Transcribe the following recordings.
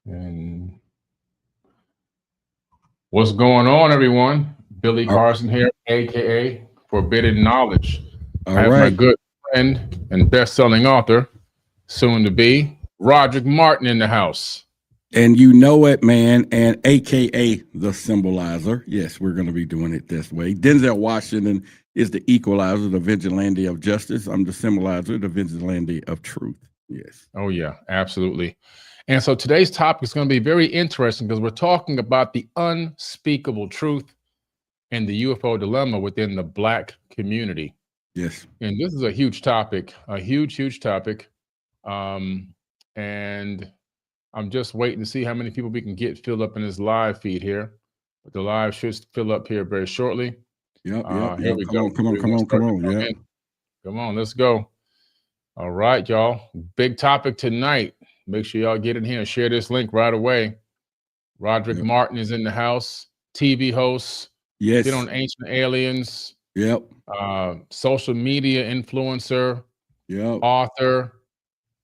And what's going on, everyone? Billy All Carson here, aka Forbidden Knowledge. I all have my right. good friend and best-selling author, soon to be Roderick Martin in the house. And you know it, man. And AKA the symbolizer. Yes, we're going to be doing it this way. Denzel Washington is the equalizer, the vigilante of justice. I'm the symbolizer, the vigilante of truth. Yes. Oh yeah, absolutely. And so today's topic is going to be very interesting because we're talking about the unspeakable truth and the UFO dilemma within the Black community. Yes. And this is a huge topic, a huge topic. Um, and I'm just waiting to see how many people we can get filled up in this live feed here. But the live should fill up here very shortly. Here we Come go. on, come on, come Everyone's on, come starting on. to come Yeah. in. Come on, let's go. All right, y'all. Big topic tonight. Make sure y'all get in here and share this link right away. Roderick Yep. Martin is in the house, TV host, been Yes. on Ancient Aliens, Yep. social media influencer, Yep. author,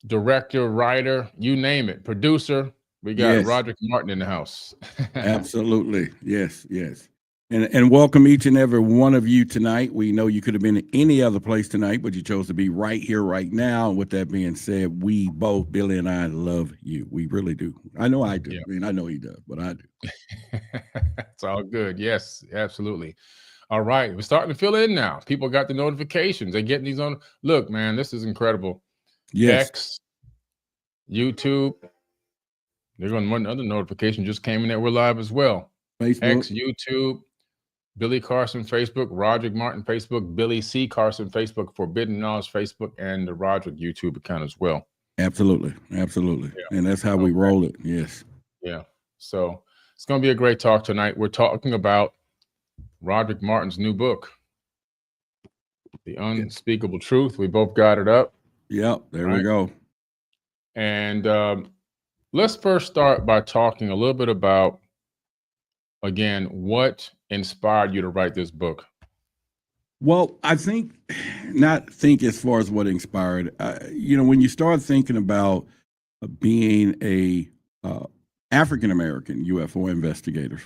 director, writer, you name it, producer. We got Yes. Roderick Martin in the house. Absolutely. Yes. Yes. And welcome each and every one of you tonight. We know you could have been any other place tonight, but you chose to be right here, right now. And with that being said, we both, Billy and I, love you. We really do. I know I do. Yeah. I mean, I know he does, but I do. It's all good. Yes, absolutely. All right. We're starting to fill in now. People got the notifications. They're getting these on. Look, man, this is incredible. Yes. X, YouTube. They're going one other notification just came in that we're live as well. Facebook. X, YouTube, Billy Carson Facebook, Roderick Martin Facebook, Billy C. Carson Facebook, Forbidden Knowledge Facebook, and the Roderick YouTube account as well. Absolutely. Absolutely. Yeah. And that's how we Okay. roll it. Yes. Yeah. So it's going to be a great talk tonight. We're talking about Roderick Martin's new book, The Unspeakable Truth. We both got it up. Yep. There we Right. go. And let's first start by talking a little bit about, again, what inspired you to write this book? Well, I think, not think as far as what inspired, when you start thinking about being a African American UFO investigator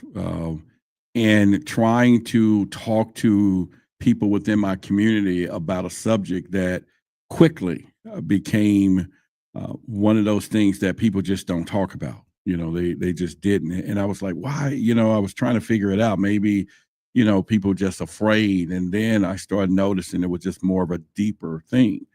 and trying to talk to people within my community about a subject that quickly became one of those things that people just don't talk about. They just didn't. And I was like, why? I was trying to figure it out. Maybe people just afraid. And then I started noticing it was just more of a deeper thing,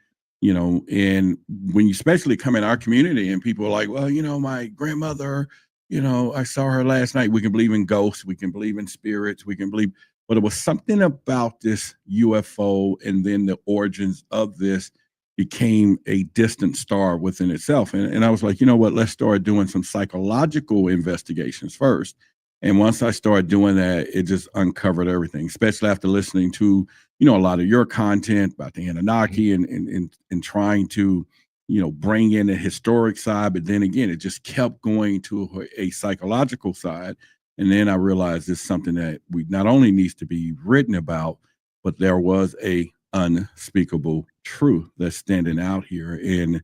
and when you especially come in our community and people are like, well, my grandmother, I saw her last night. We can believe in ghosts. We can believe in spirits. We can believe, but it was something about this UFO and then the origins of this became a distant star within itself. And I was like, you know what, let's start doing some psychological investigations first. And once I started doing that, it just uncovered everything, especially after listening to, a lot of your content about the Anunnaki and trying to, bring in a historic side. But then again, it just kept going to a psychological side. And then I realized it's something that we not only needs to be written about, but there was a unspeakable truth that's standing out here. And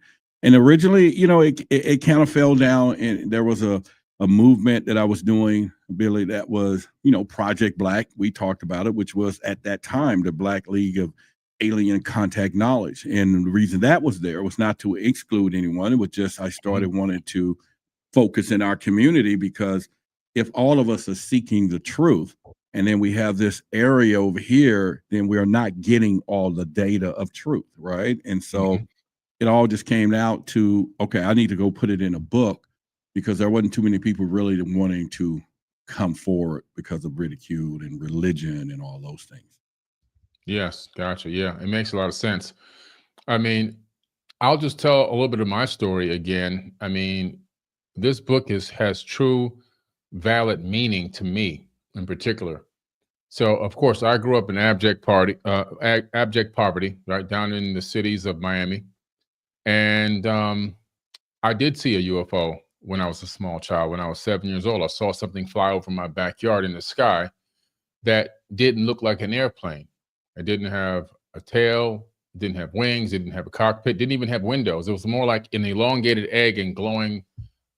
originally, it kind of fell down, and there was a movement that I was doing, Billy, that was, Project Black. We talked about it, which was at that time the Black League of Alien Contact Knowledge. And the reason that was there was not to exclude anyone. It was just I started wanting to focus in our community, because if all of us are seeking the truth, and then we have this area over here, then we're not getting all the data of truth, right? And so it all just came out to, okay, I need to go put it in a book, because there wasn't too many people really wanting to come forward because of ridicule and religion and all those things. Yes, gotcha. Yeah, it makes a lot of sense. I mean, I'll just tell a little bit of my story again. I mean, this book has true, valid meaning to me in particular. So, of course, I grew up in abject poverty, right down in the cities of Miami, and I did see a UFO when I was a small child. When I was 7 years old, I saw something fly over my backyard in the sky that didn't look like an airplane. It didn't have a tail, didn't have wings, it didn't have a cockpit, didn't even have windows. It was more like an elongated egg and glowing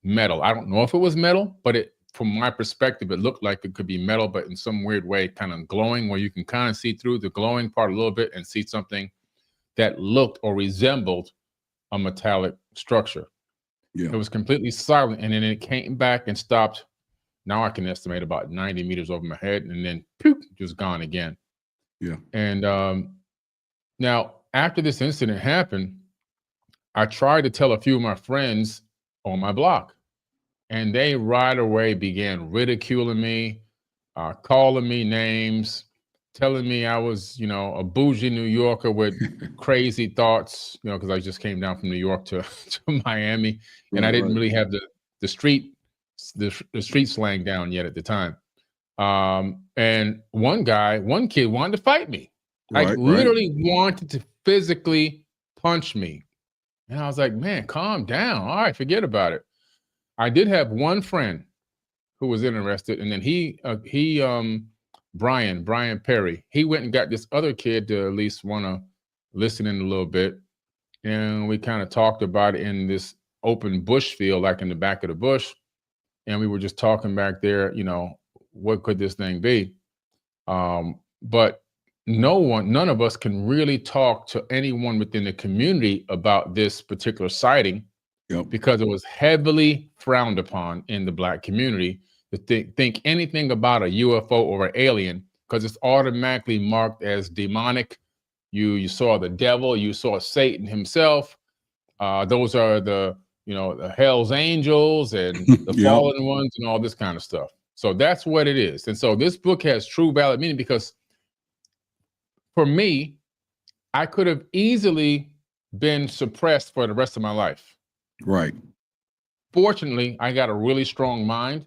metal. I don't know if it was metal, but from my perspective, it looked like it could be metal, but in some weird way, kind of glowing, where you can kind of see through the glowing part a little bit and see something that looked or resembled a metallic structure. Yeah. It was completely silent, and then it came back and stopped. Now I can estimate about 90 meters over my head, and then poof, just gone again. Yeah. And now, after this incident happened, I tried to tell a few of my friends on my block, and they right away began ridiculing me, calling me names, telling me I was, a bougie New Yorker with crazy thoughts, because I just came down from New York to, to Miami, and I didn't really have the street slang down yet at the time. And one kid wanted to fight me, like literally wanted to physically punch me. And I was like, man, calm down. All right, forget about it. I did have one friend who was interested, and then Brian Perry, he went and got this other kid to at least want to listen in a little bit. And we kind of talked about it in this open bush field, like in the back of the bush. And we were just talking back there, what could this thing be? But none of us can really talk to anyone within the community about this particular sighting, because it was heavily frowned upon in the Black community to think anything about a UFO or an alien, because it's automatically marked as demonic. You saw the devil, you saw Satan himself. Those are the Hell's Angels and the fallen ones and all this kind of stuff. So that's what it is. And so this book has true valid meaning, because for me, I could have easily been suppressed for the rest of my life. Right. Fortunately, I got a really strong mind,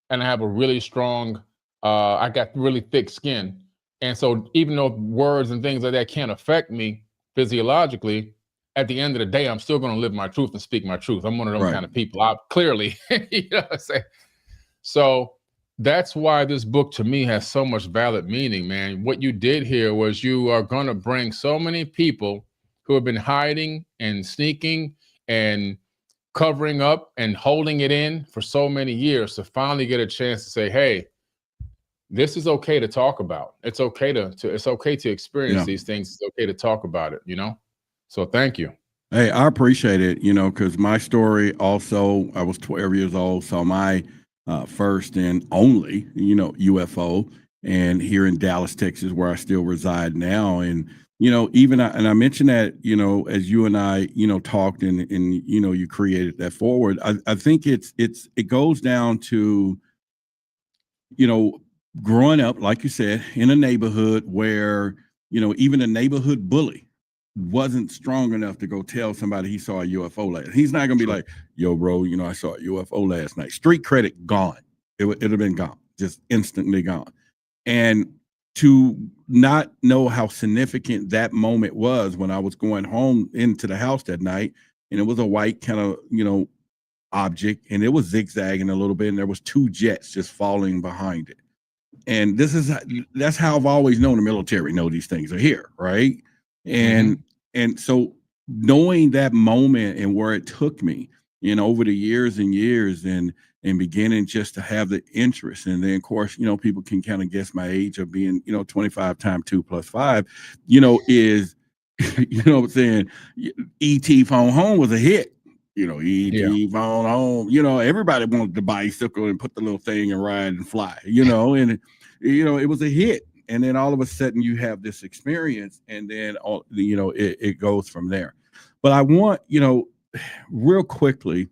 and I have a really strong, I got really thick skin. And so even though words and things like that can't affect me physiologically, at the end of the day, I'm still going to live my truth and speak my truth. I'm one of those kind of people. I clearly, you know what I'm saying? So that's why this book to me has so much valid meaning, man. What you did here was you are going to bring so many people who have been hiding and sneaking and covering up and holding it in for so many years to finally get a chance to say, hey, this is okay to talk about. It's okay to experience these things. It's okay to talk about it, So thank you. Hey, I appreciate it, because my story also, I was 12 years old, saw my first and only, UFO, and here in Dallas, Texas, where I still reside now. And, I mentioned that, as you and I, talked and you created that forward, I think it goes down to, growing up, like you said, in a neighborhood where, even a neighborhood bully wasn't strong enough to go tell somebody he saw a UFO last. He's not going to be like, yo, bro, I saw a UFO last night. Street credit gone. It'd have been gone, just instantly gone. And to not know how significant that moment was when I was going home into the house that night, and it was a white kind of, object, and it was zigzagging a little bit, and there was two jets just falling behind it. And that's how I've always known the military know these things are here, right? And so knowing that moment and where it took me, over the years and years, and beginning just to have the interest, and then of course, people can kind of guess my age of being, 25 times 2 + 5, is, what I'm saying, E.T. Phone Home was a hit. E.T. Phone Home, everybody wanted the bicycle and put the little thing and ride and fly, and it was a hit. And then all of a sudden you have this experience, and then it goes from there. But I want, real quickly,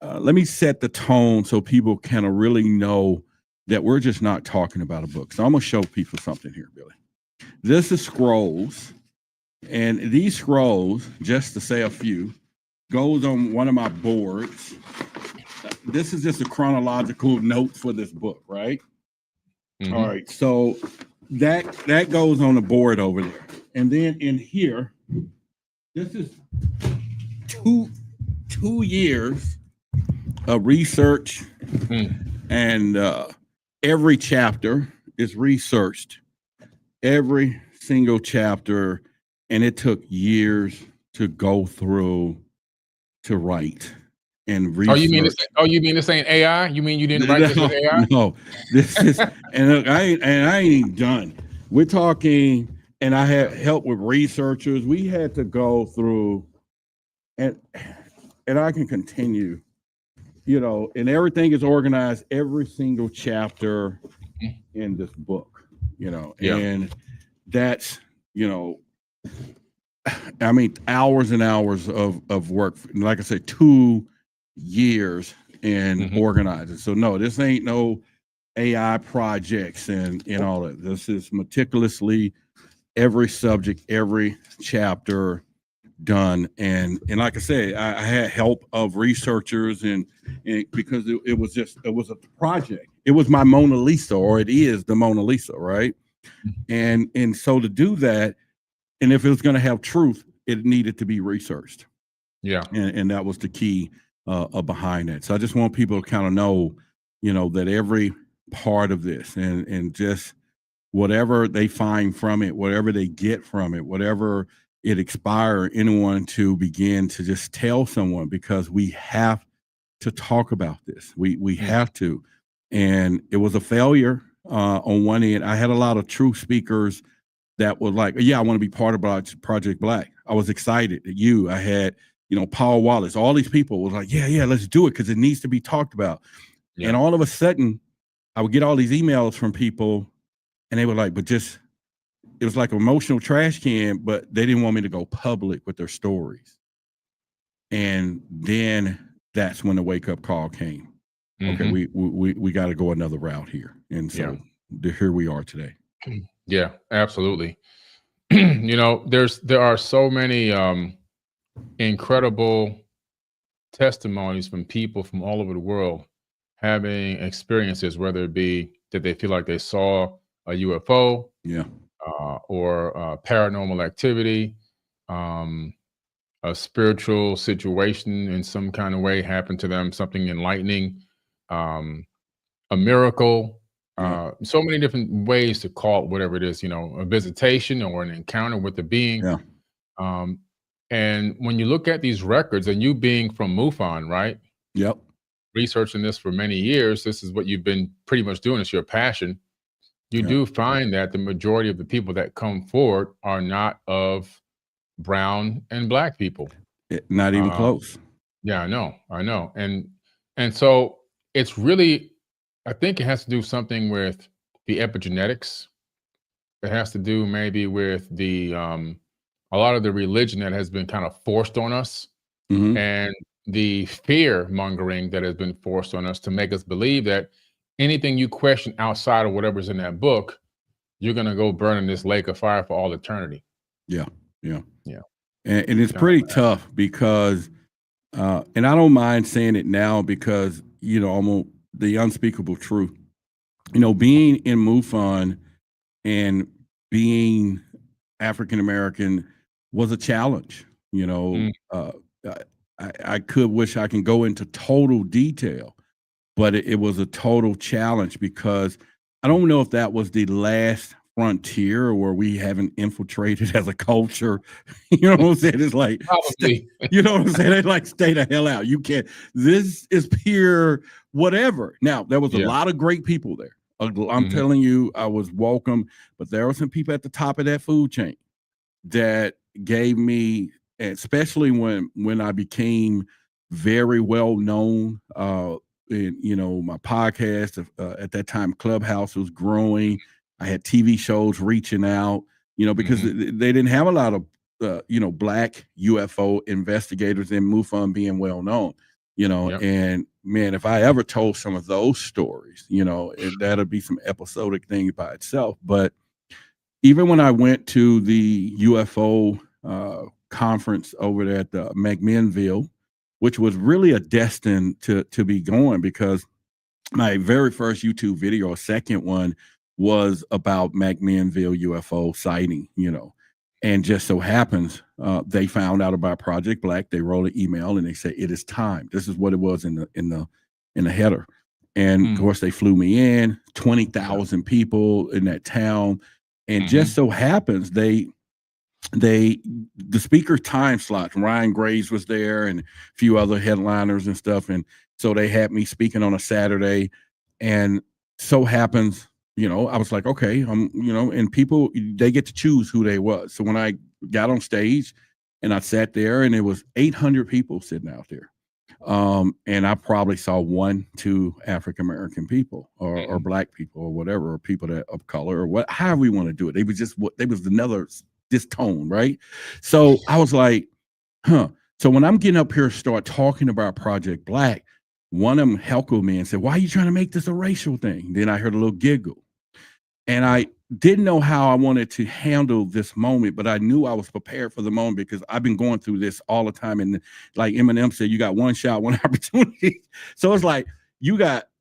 let me set the tone so people kind of really know that we're just not talking about a book. So I'm going to show people something here, Billy. This is scrolls, and these scrolls, just to say a few, goes on one of my boards. This is just a chronological note for this book, right? All right, so that goes on the board over there. And then in here, this is two years of research, and every chapter is researched, every single chapter, and it took years to go through to write. and Oh, you mean this? research. Oh, you mean this ain't AI? You mean you didn't write this with AI? No, this is, and look, I ain't even done. We're talking, and I had help with researchers. We had to go through, and I can continue, and everything is organized, every single chapter in this book, Yeah. and that's, I mean, hours and hours of work. Like I said, 2 years in organizing. So no, this ain't no AI projects and all that. This is meticulously every subject, every chapter done. And like I said, I had help of researchers and because it was a project. It was my Mona Lisa, or it is the Mona Lisa, right? And so to do that, and if it was going to have truth, it needed to be researched. Yeah. And that was the key behind it. So I just want people to kind of know, that every part of this and just whatever they find from it, whatever they get from it, whatever it inspire anyone to begin to just tell someone, because we have to talk about this. We have to. And it was a failure on one end. I had a lot of true speakers that were like, yeah, I want to be part of Project Black. I was excited. I had, Paul Wallace, all these people was like, yeah, let's do it because it needs to be talked about. Yeah. And all of a sudden, I would get all these emails from people, and they were like, it was like an emotional trash can, but they didn't want me to go public with their stories. And then that's when the wake up call came. Okay, we got to go another route here. And so here we are today. Yeah, absolutely. There are so many incredible testimonies from people from all over the world having experiences, whether it be that they feel like they saw a UFO, or paranormal activity, a spiritual situation in some kind of way happened to them, something enlightening, a miracle. So many different ways to call it whatever it is, a visitation or an encounter with the being. And when you look at these records, and you being from MUFON, right? Yep. Researching this for many years, this is what you've been pretty much doing. It's your passion. You do find that the majority of the people that come forward are not of brown and black people. Not even close. Yeah, I know. And so it's really, I think it has to do something with the epigenetics. It has to do maybe with the a lot of the religion that has been kind of forced on us, and the fear mongering that has been forced on us to make us believe that anything you question outside of whatever's in that book, you're going to go burn in this lake of fire for all eternity. Yeah. And it's pretty tough because, and I don't mind saying it now because, I'm on the Unspeakable Truth. Being in MUFON and being African-American was a challenge. I could wish I can go into total detail, but it was a total challenge because I don't know if that was the last frontier where we haven't infiltrated as a culture. You know what I'm saying? It's like, you know what I'm saying? It's like, stay the hell out. You can't, this is pure whatever. Now, there was a lot of great people there. I'm telling you, I was welcome, but there were some people at the top of that food chain that gave me, especially when I became very well known, and my podcast at that time, Clubhouse was growing. I had TV shows reaching out, because they didn't have a lot of, black UFO investigators in MUFON being well known, and man, if I ever told some of those stories, that'd be some episodic thing by itself. But even when I went to the UFO conference over there at the McMinnville, which was really a destined to be going, because my very first YouTube video, a second one, was about McMinnville UFO sighting, and just so happens they found out about Project Black. They wrote an email and they said, it is time. This is what it was in the header. And of course they flew me in, 20,000 people in that town. And just so happens they the speaker time slots, Ryan Graves was there and a few other headliners and stuff. And so they had me speaking on a Saturday. And so happens, I was like, okay, and people, they get to choose who they was. So when I got on stage and I sat there, and it was 800 people sitting out there. And I probably saw 1-2 African-American people or Black people or whatever, or people that of color or however we want to do it. They was another this tone, right? So I was like, So when I'm getting up here to start talking about Project Black, one of them heckled me and said, "Why are you trying to make this a racial thing?" Then I heard a little giggle. And I didn't know how I wanted to handle this moment, but I knew I was prepared for the moment because I've been going through this all the time. And like Eminem said, you got one shot, one opportunity. So it's like,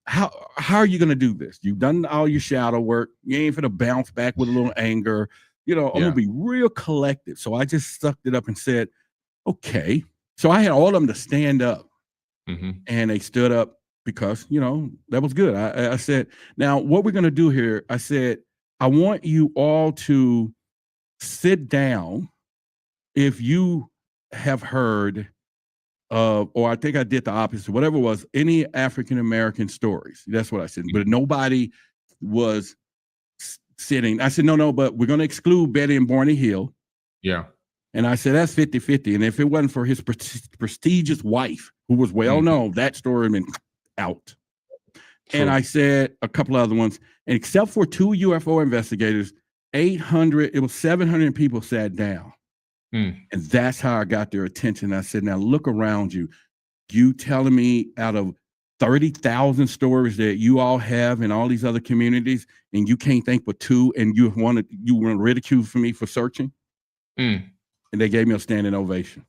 how are you going to do this? You've done all your shadow work. You ain't going to bounce back with a little anger. I'm going to be real collected. So I just sucked it up and said, okay. So I had all of them to stand up, and they stood up because, that was good. I said, now what we're going to do here, I said, I want you all to sit down if you have heard of, or I think I did the opposite, whatever it was, any African-American stories. That's what I said. But nobody was sitting. I said, no, but we're going to exclude Betty and Barney Hill. Yeah. And I said, that's 50-50. And if it wasn't for his prestigious wife, who was well known, that story had been out. True. And I said a couple of other ones, and except for 2 UFO investigators, 700 people sat down. And that's how I got their attention. I said, now look around you. You telling me out of 30,000 stories that you all have in all these other communities, and you can't think but 2, and you want to ridicule for me for searching? And they gave me a standing ovation.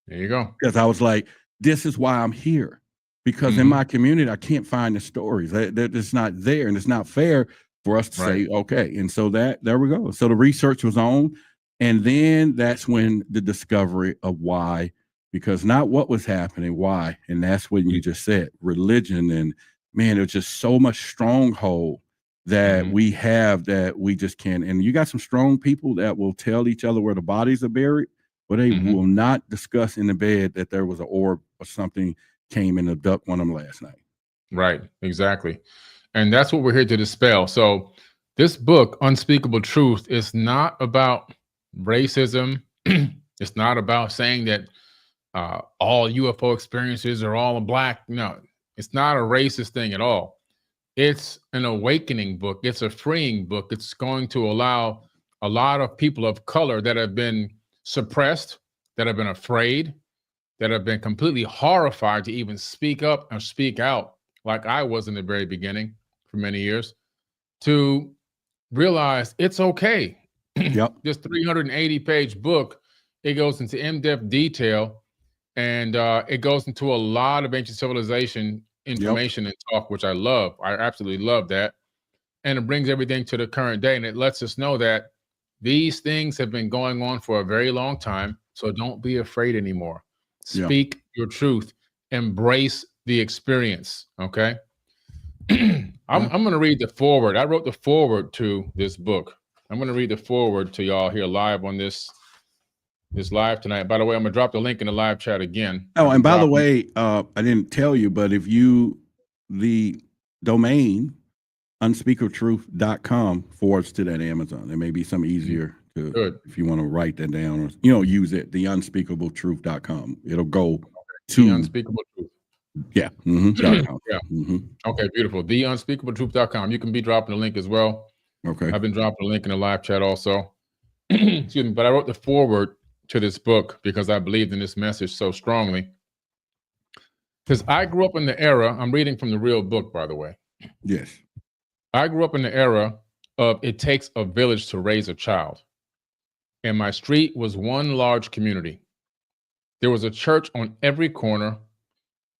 There you go. Because I was like, this is why I'm here. Because in my community, I can't find the stories. It's not there, and it's not fair for us to say, okay. And so there we go. So the research was on, and then that's when the discovery of why, because not what was happening, why. And that's when you just said religion, and man, there's just so much stronghold that we have that we just can't. And you got some strong people that will tell each other where the bodies are buried, but they will not discuss in the bed that there was an orb or something came and abducted one of them last night. Right, exactly. And that's what we're here to dispel. So this book, Unspeakable Truth, is not about racism. It's not about saying that all UFO experiences are all Black. No, it's not a racist thing at all. It's an awakening book. It's a freeing book. It's going to allow a lot of people of color that have been suppressed, that have been afraid, that have been completely horrified to even speak up and speak out, like I was in the very beginning for many years, to realize it's okay. Yep. This 380-page book, it goes into in-depth detail, and it goes into a lot of ancient civilization information and talk, which I love. I absolutely love that. And it brings everything to the current day, and it lets us know that these things have been going on for a very long time, so don't be afraid anymore. Speak your truth. Embrace the experience, okay? I'm going to read the foreword. I wrote the foreword to this book. I'm going to read the foreword to y'all here live on this live tonight. By the way, I'm going to drop the link in the live chat again. Oh, and by the way, I didn't tell you, but if the domain unspeakabletruth.com forwards to that Amazon. There may be some easier to, if you want to write that down or, use it, the unspeakabletruth.com. It'll go to the Unspeakable Truth. Yeah. Okay, beautiful. The unspeakabletruth.com. You can be dropping the link as well. Okay. I've been dropping the link in the live chat also. Excuse me, but I wrote the foreword to this book because I believed in this message so strongly. Because I grew up in the era, I'm reading from the real book, by the way. Yes. I grew up in the era of it takes a village to raise a child. And my street was one large community. There was a church on every corner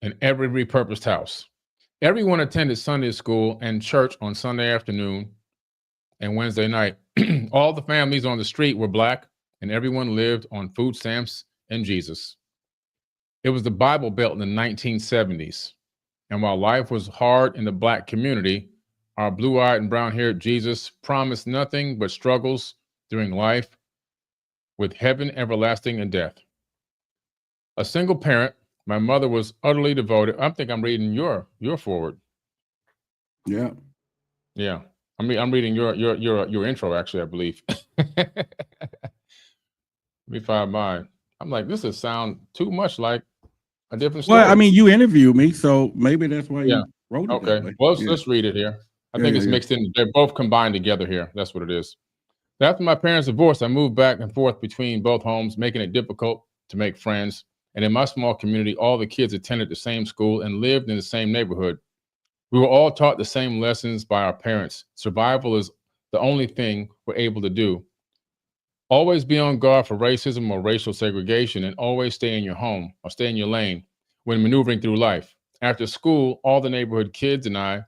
and every repurposed house. Everyone attended Sunday school and church on Sunday afternoon and Wednesday night. All the families on the street were Black, and everyone lived on food stamps and Jesus. It was the Bible Belt in the 1970s. And while life was hard in the Black community, our blue-eyed and brown-haired Jesus promised nothing but struggles during life with heaven everlasting and death. A single parent, my mother was utterly devoted. I think I'm reading your forward. Yeah. Yeah. I'm reading your intro, actually, I believe. Let me find mine. I'm like, this is sound too much like a different Well, I story. mean, you interviewed me, so maybe that's why Yeah. you wrote it that Okay. way. Well, Yeah. let's read it here. I Yeah, think yeah, it's yeah. mixed in. They're both combined together here. That's what it is. After my parents' divorce, I moved back and forth between both homes, making it difficult to make friends. And in my small community, all the kids attended the same school and lived in the same neighborhood. We were all taught the same lessons by our parents. Survival is the only thing we're able to do. Always be on guard for racism or racial segregation, and always stay in your home or stay in your lane when maneuvering through life. After school, all the neighborhood kids and I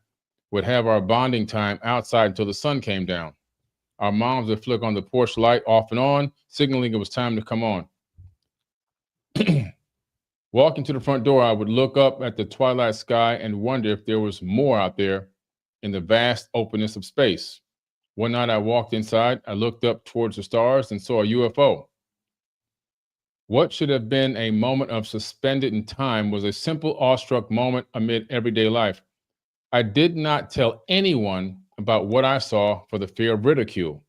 would have our bonding time outside until the sun came down. Our moms would flick on the porch light off and on, signaling it was time to come on. Walking to the front door, I would look up at the twilight sky and wonder if there was more out there in the vast openness of space. One night I walked inside, I looked up towards the stars and saw a UFO. What should have been a moment of suspended in time was a simple, awestruck moment amid everyday life. I did not tell anyone about what I saw for the fear of ridicule.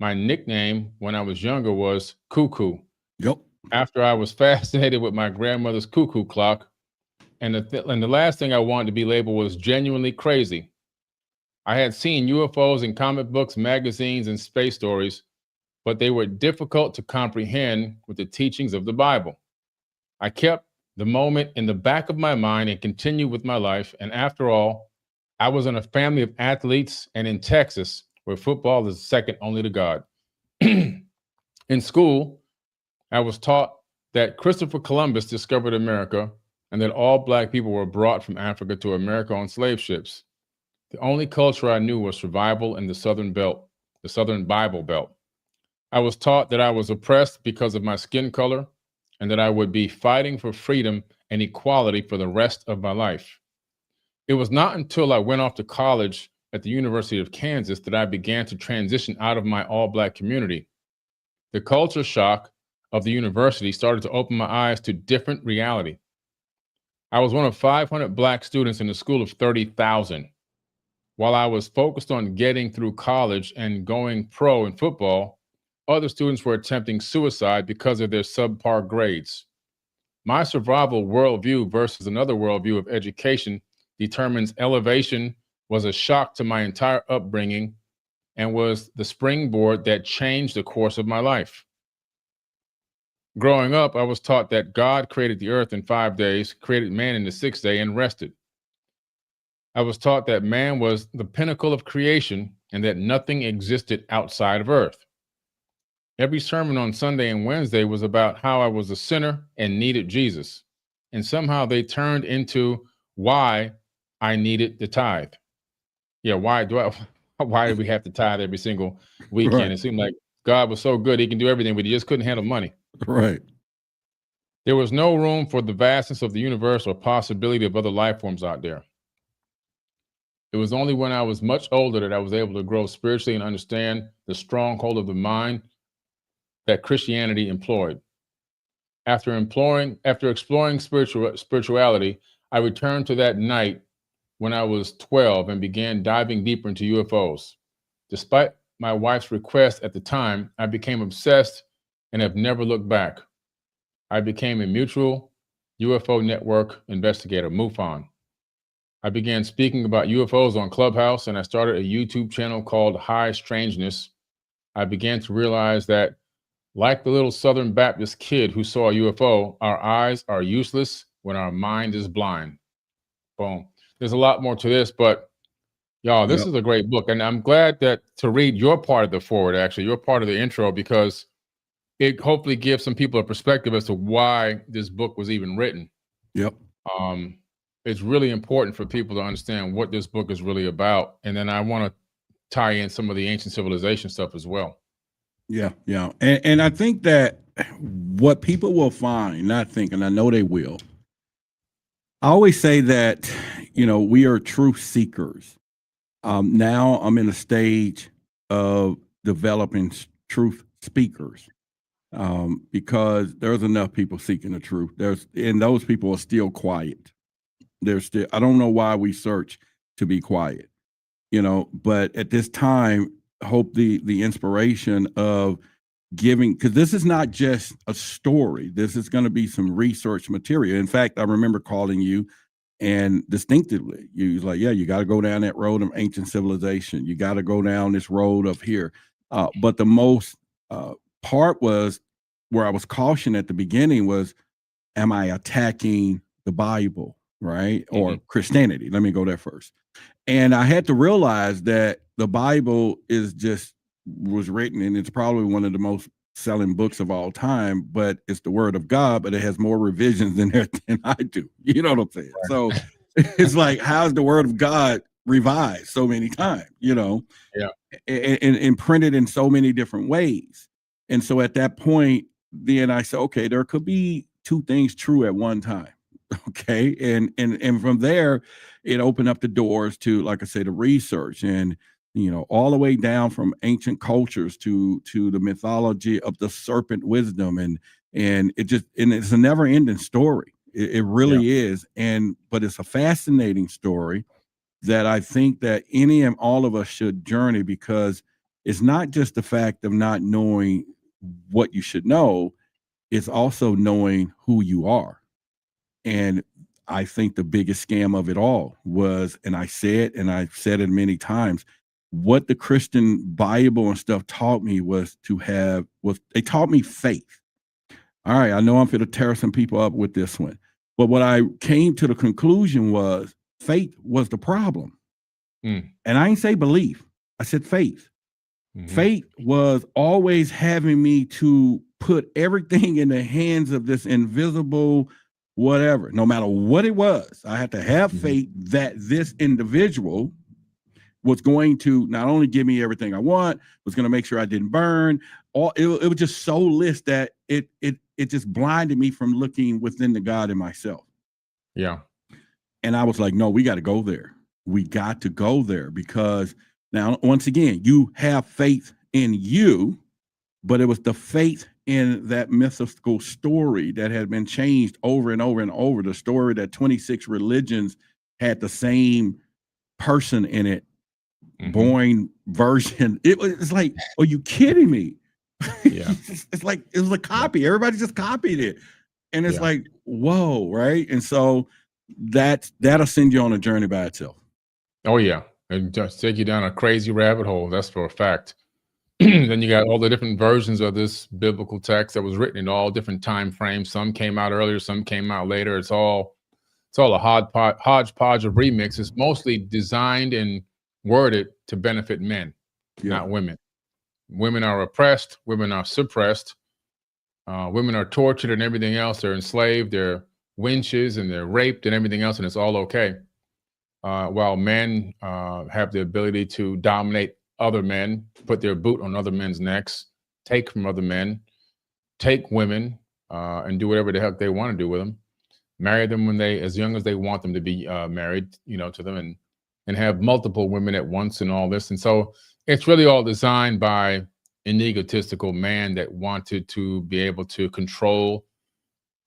My nickname when I was younger was Cuckoo. Yep. After I was fascinated with my grandmother's cuckoo clock, and the last thing I wanted to be labeled was genuinely crazy. I had seen UFOs in comic books, magazines, and space stories, but they were difficult to comprehend with the teachings of the Bible. I kept the moment in the back of my mind and continued with my life. And after all, I was in a family of athletes and in Texas, where football is second only to God. In school, I was taught that Christopher Columbus discovered America and that all Black people were brought from Africa to America on slave ships. The only culture I knew was survival in the Southern Belt, the Southern Bible Belt. I was taught that I was oppressed because of my skin color and that I would be fighting for freedom and equality for the rest of my life. It was not until I went off to college at the University of Kansas that I began to transition out of my all Black community. The culture shock of the university started to open my eyes to different reality. I was one of 500 Black students in a school of 30,000. While I was focused on getting through college and going pro in football, other students were attempting suicide because of their subpar grades. My survival worldview versus another worldview of education determines elevation was a shock to my entire upbringing and was the springboard that changed the course of my life. Growing up, I was taught that God created the earth in 5 days, created man in the sixth day, and rested. I was taught that man was the pinnacle of creation and that nothing existed outside of earth. Every sermon on Sunday and Wednesday was about how I was a sinner and needed Jesus. And somehow they turned into why I needed the tithe. Yeah, why do we have to tithe every single weekend? Right. It seemed like God was so good, he can do everything, but he just couldn't handle money. Right. There was no room for the vastness of the universe or possibility of other life forms out there. It was only when I was much older that I was able to grow spiritually and understand the stronghold of the mind that Christianity employed. After exploring spirituality, I returned to that night when I was 12 and began diving deeper into UFOs. Despite my wife's request at the time, I became obsessed and have never looked back. I became a mutual UFO network investigator, MUFON. I began speaking about UFOs on Clubhouse, and I started a YouTube channel called High Strangeness. I began to realize that, like the little Southern Baptist kid who saw a UFO, our eyes are useless when our mind is blind. Boom. There's a lot more to this, but y'all, this Yep. is a great book. And I'm glad that to read your part of the forward, actually, your part of the intro, because it hopefully gives some people a perspective as to why this book was even written. Yep. It's really important for people to understand what this book is really about. And then I want to tie in some of the ancient civilization stuff as well. Yeah. Yeah. And I think that what people will find, not think, and I know they will. I always say that, we are truth seekers. Now I'm in a stage of developing truth speakers. because there's enough people seeking the truth. And those people are still quiet. I don't know why we search to be quiet, but at this time, hope the inspiration of giving, because this is not just a story. This is going to be some research material. In fact, I remember calling you and distinctively, you was like, yeah, you got to go down that road of ancient civilization. You got to go down this road up here. But the most part was where I was cautioned at the beginning was, am I attacking the Bible, right? Or Christianity? Let me go there first. And I had to realize that the Bible was written, and it's probably one of the most selling books of all time, but it's the word of God, but it has more revisions than I do. You know what I'm saying? Right. So it's like, how's the word of God revised so many times, Yeah. And printed in so many different ways. And so at that point, then I said, okay, there could be two things true at one time. Okay. And from there, it opened up the doors to, like I said, the research and, all the way down from ancient cultures to the mythology of the serpent wisdom. And it's a never ending story. It really is. But it's a fascinating story that I think that any and all of us should journey, because it's not just the fact of not knowing what you should know. It's also knowing who you are. And I think the biggest scam of it all was, and I've said it many times, what the Christian Bible and stuff taught me they taught me faith. All right, I know I'm going to tear some people up with this one, but what I came to the conclusion was faith was the problem. And I didn't say belief. I said faith. Faith was always having me to put everything in the hands of this invisible whatever, no matter what it was. I had to have faith that this individual was going to not only give me everything I want, was going to make sure I didn't burn. It was just soulless that it just blinded me from looking within the God in myself. Yeah. And I was like, no, we got to go there. We got to go there, because now, once again, you have faith in you, but it was the faith in that mythical story that had been changed over and over and over. The story that 26 religions had the same person in it, born version. It's like, are you kidding me? Yeah. It's like, it was a copy. Everybody just copied it. And it's like, whoa, right? And so that'll send you on a journey by itself. Oh, yeah. And just take you down a crazy rabbit hole. That's for a fact. Then you got all the different versions of this biblical text that was written in all different time frames. Some came out earlier, some came out later. It's all a hodgepodge of remixes, mostly designed and worded to benefit men, not women. Women are oppressed. Women are suppressed. Women are tortured and everything else. They're enslaved. They're winches and they're raped and everything else, and it's all okay. While men have the ability to dominate other men, put their boot on other men's necks, take from other men, take women, and do whatever the heck they want to do with them, marry them when as young as they want them to be married, to them, and have multiple women at once and all this. And so it's really all designed by an egotistical man that wanted to be able to control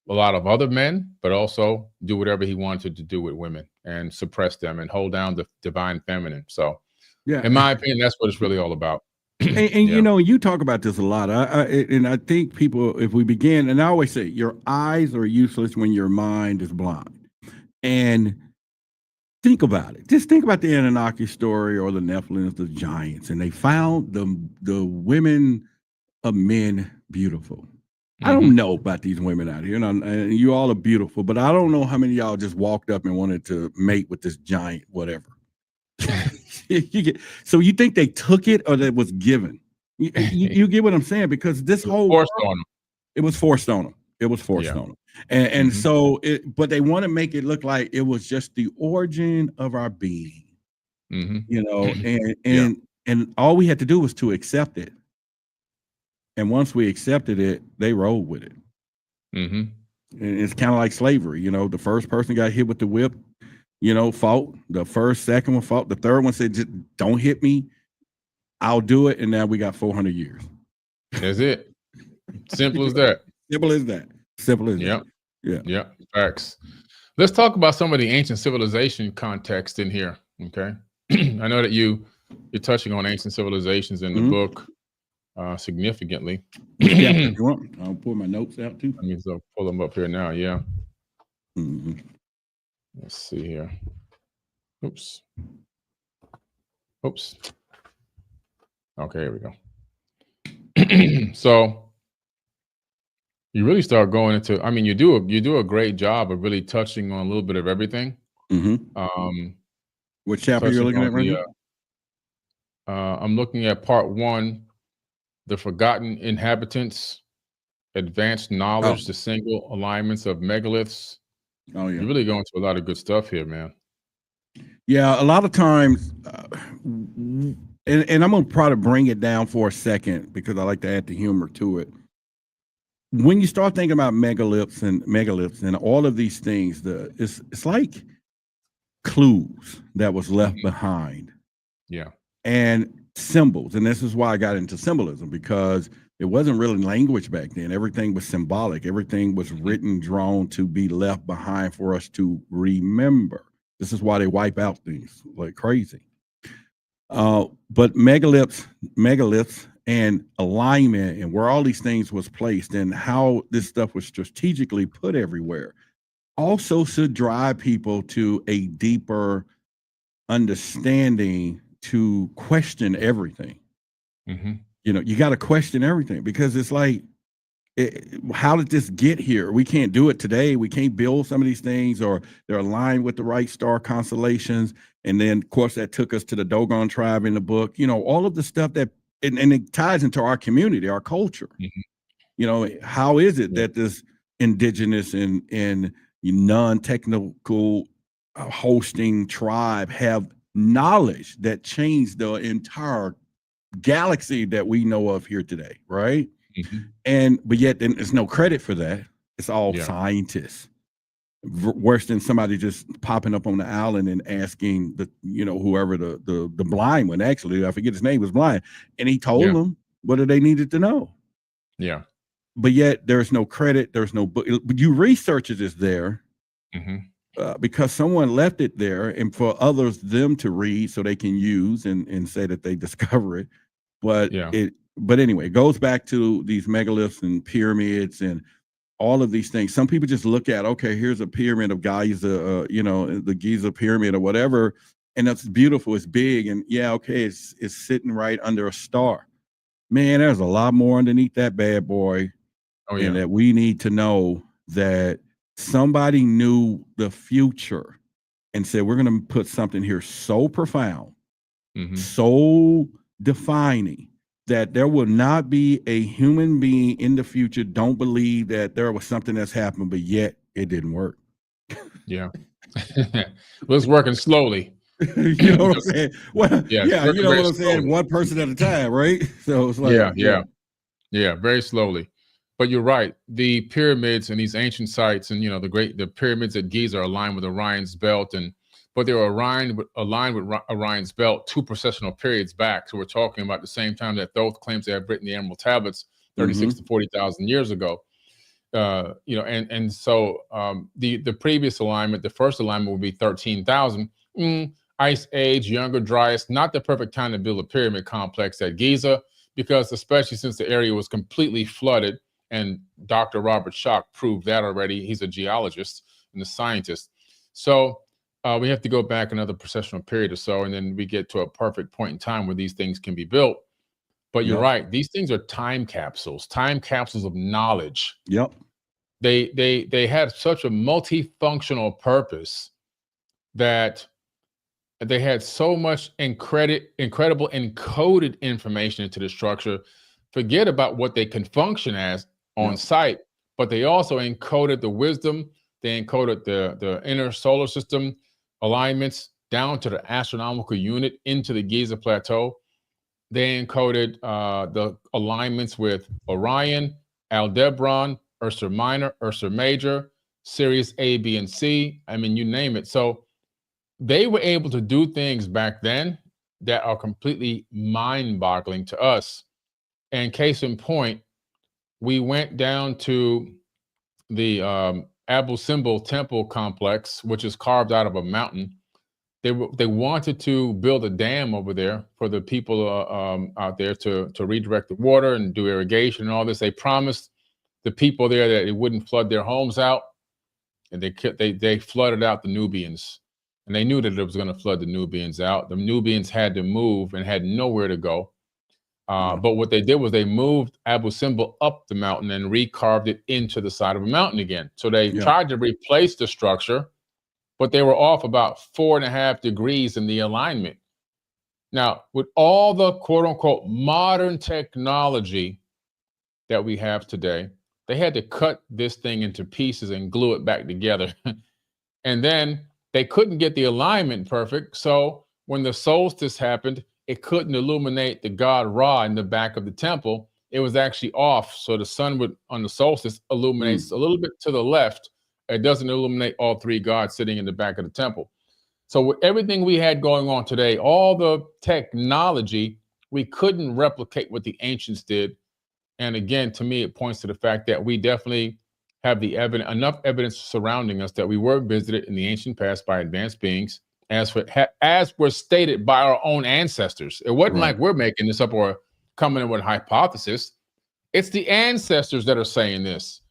a lot of other men, but also do whatever he wanted to do with women and suppress them and hold down the divine feminine. So, in my opinion, that's what it's really all about. And you talk about this a lot. And I think people, if we begin, and I always say, your eyes are useless when your mind is blind. And think about it. Just think about the Anunnaki story or the Nephilim, the giants, and they found the women of men beautiful. I don't know about these women out here, and you all are beautiful, but I don't know how many of y'all just walked up and wanted to mate with this giant, whatever. So you think they took it or that was given? You get what I'm saying? Because this whole forced on them. It was forced on them. It was forced on them, and so but they want to make it look like it was just the origin of our being, and all we had to do was to accept it. And once we accepted it, they rolled with it. And it's kind of like slavery. The first person got hit with the whip, fought. The second one fought. The third one said, just don't hit me. I'll do it. And now we got 400 years. That's it. Simple as that. Simple as that. Simple as Yeah. that. Yeah. Yeah. Facts. Let's talk about some of the ancient civilization context in here. Okay. I know that you're touching on ancient civilizations in the book significantly. Which chapter do you want? I'll pull my notes out too. I mean, so pull them up here now. Yeah. Mm-hmm. Let's see here. Oops. Oops. Okay, here we go. So you really start going into, I mean, you do a great job of really touching on a little bit of everything. What chapter you're looking at right now? I'm looking at part 1, the forgotten inhabitants, advanced knowledge, the single alignments of megaliths. Oh yeah. You're really going to a lot of good stuff here, man. Yeah, a lot of times, and I'm going to try to bring it down for a second because I like to add the humor to it. When you start thinking about megaliths and all of these things, it's like clues that was left behind. Yeah. And symbols. And this is why I got into symbolism, because it wasn't really language back then. Everything was symbolic. Everything was written, drawn to be left behind for us to remember. This is why they wipe out things like crazy. But megaliths and alignment and where all these things was placed and how this stuff was strategically put everywhere also should drive people to a deeper understanding to question everything. You know, you got to question everything because it's like, how did this get here? We can't do it today. We can't build some of these things, or they're aligned with the right star constellations. And then, of course, that took us to the Dogon tribe in the book. You know, all of the stuff that, and it ties into our community, our culture. You know, how is it that this indigenous and non-technical hosting tribe have knowledge that changed the entire galaxy that we know of here today, right? But yet then there's no credit for that. It's all scientists. Worse than somebody just popping up on the island and asking whoever the blind one, actually, I forget his name, was blind, and he told them what they needed to know. Yeah. But yet there's no credit, there's no book. But you researchers is there because someone left it there, and for others them to read so they can use and say that they discover it. But anyway, it goes back to these megaliths and pyramids and all of these things. Some people just look at, okay, here's a pyramid of Giza, the Giza pyramid or whatever, and that's beautiful, it's big, and okay, it's sitting right under a star. Man, there's a lot more underneath that bad boy. And that we need to know that somebody knew the future and said, we're going to put something here so profound, so defining, that there will not be a human being in the future don't believe that there was something that's happened, but yet it didn't work. Yeah. Well, it's working slowly. You know what I'm saying? Well, you know what I'm saying? Slowly. One person at a time, right? So it's like, yeah, very slowly. But you're right. The pyramids and these ancient sites, and the pyramids at Giza are aligned with Orion's belt, but they were aligned with Orion's belt 2 processional periods back. So we're talking about the same time that Thoth claims to have written the Emerald Tablets 36 to 40,000 years ago. So the previous alignment, the first alignment would be 13,000. Ice Age, Younger Dryas, not the perfect time to build a pyramid complex at Giza, because especially since the area was completely flooded. And Dr. Robert Schoch proved that already. He's a geologist and a scientist. So we have to go back another processional period or so, and then we get to a perfect point in time where these things can be built. But you're right. These things are time capsules of knowledge. They had such a multifunctional purpose that they had so much incredible encoded information into the structure. Forget about what they can function as on site, but they also encoded the wisdom. They encoded the inner solar system alignments down to the astronomical unit into the Giza Plateau. They encoded the alignments with Orion, Aldebaran, Ursa Minor, Ursa Major, Sirius A, B, and C. I mean, you name it. So they were able to do things back then that are completely mind-boggling to us. And case in point, we went down to the Abu Simbel temple complex, which is carved out of a mountain. They wanted to build a dam over there for the people out there to redirect the water and do irrigation and all this. They promised the people there that it wouldn't flood their homes out, and they flooded out the Nubians, and they knew that it was going to flood the Nubians out. The Nubians had to move and had nowhere to go. But what they did was they moved Abu Simbel up the mountain and recarved it into the side of a mountain again. So they tried to replace the structure, but they were off about 4.5 degrees in the alignment. Now, with all the quote unquote modern technology that we have today, they had to cut this thing into pieces and glue it back together. And then they couldn't get the alignment perfect. So when the solstice happened, it couldn't illuminate the god Ra in the back of the temple. It was actually off. So the sun would, on the solstice, illuminates a little bit to the left. It doesn't illuminate all three gods sitting in the back of the temple. So with everything we had going on today, all the technology, we couldn't replicate what the ancients did. And again, to me, it points to the fact that we definitely have the enough evidence surrounding us that we were visited in the ancient past by advanced beings, as was stated by our own ancestors. It wasn't like we're making this up or coming in with a hypothesis. It's the ancestors that are saying this.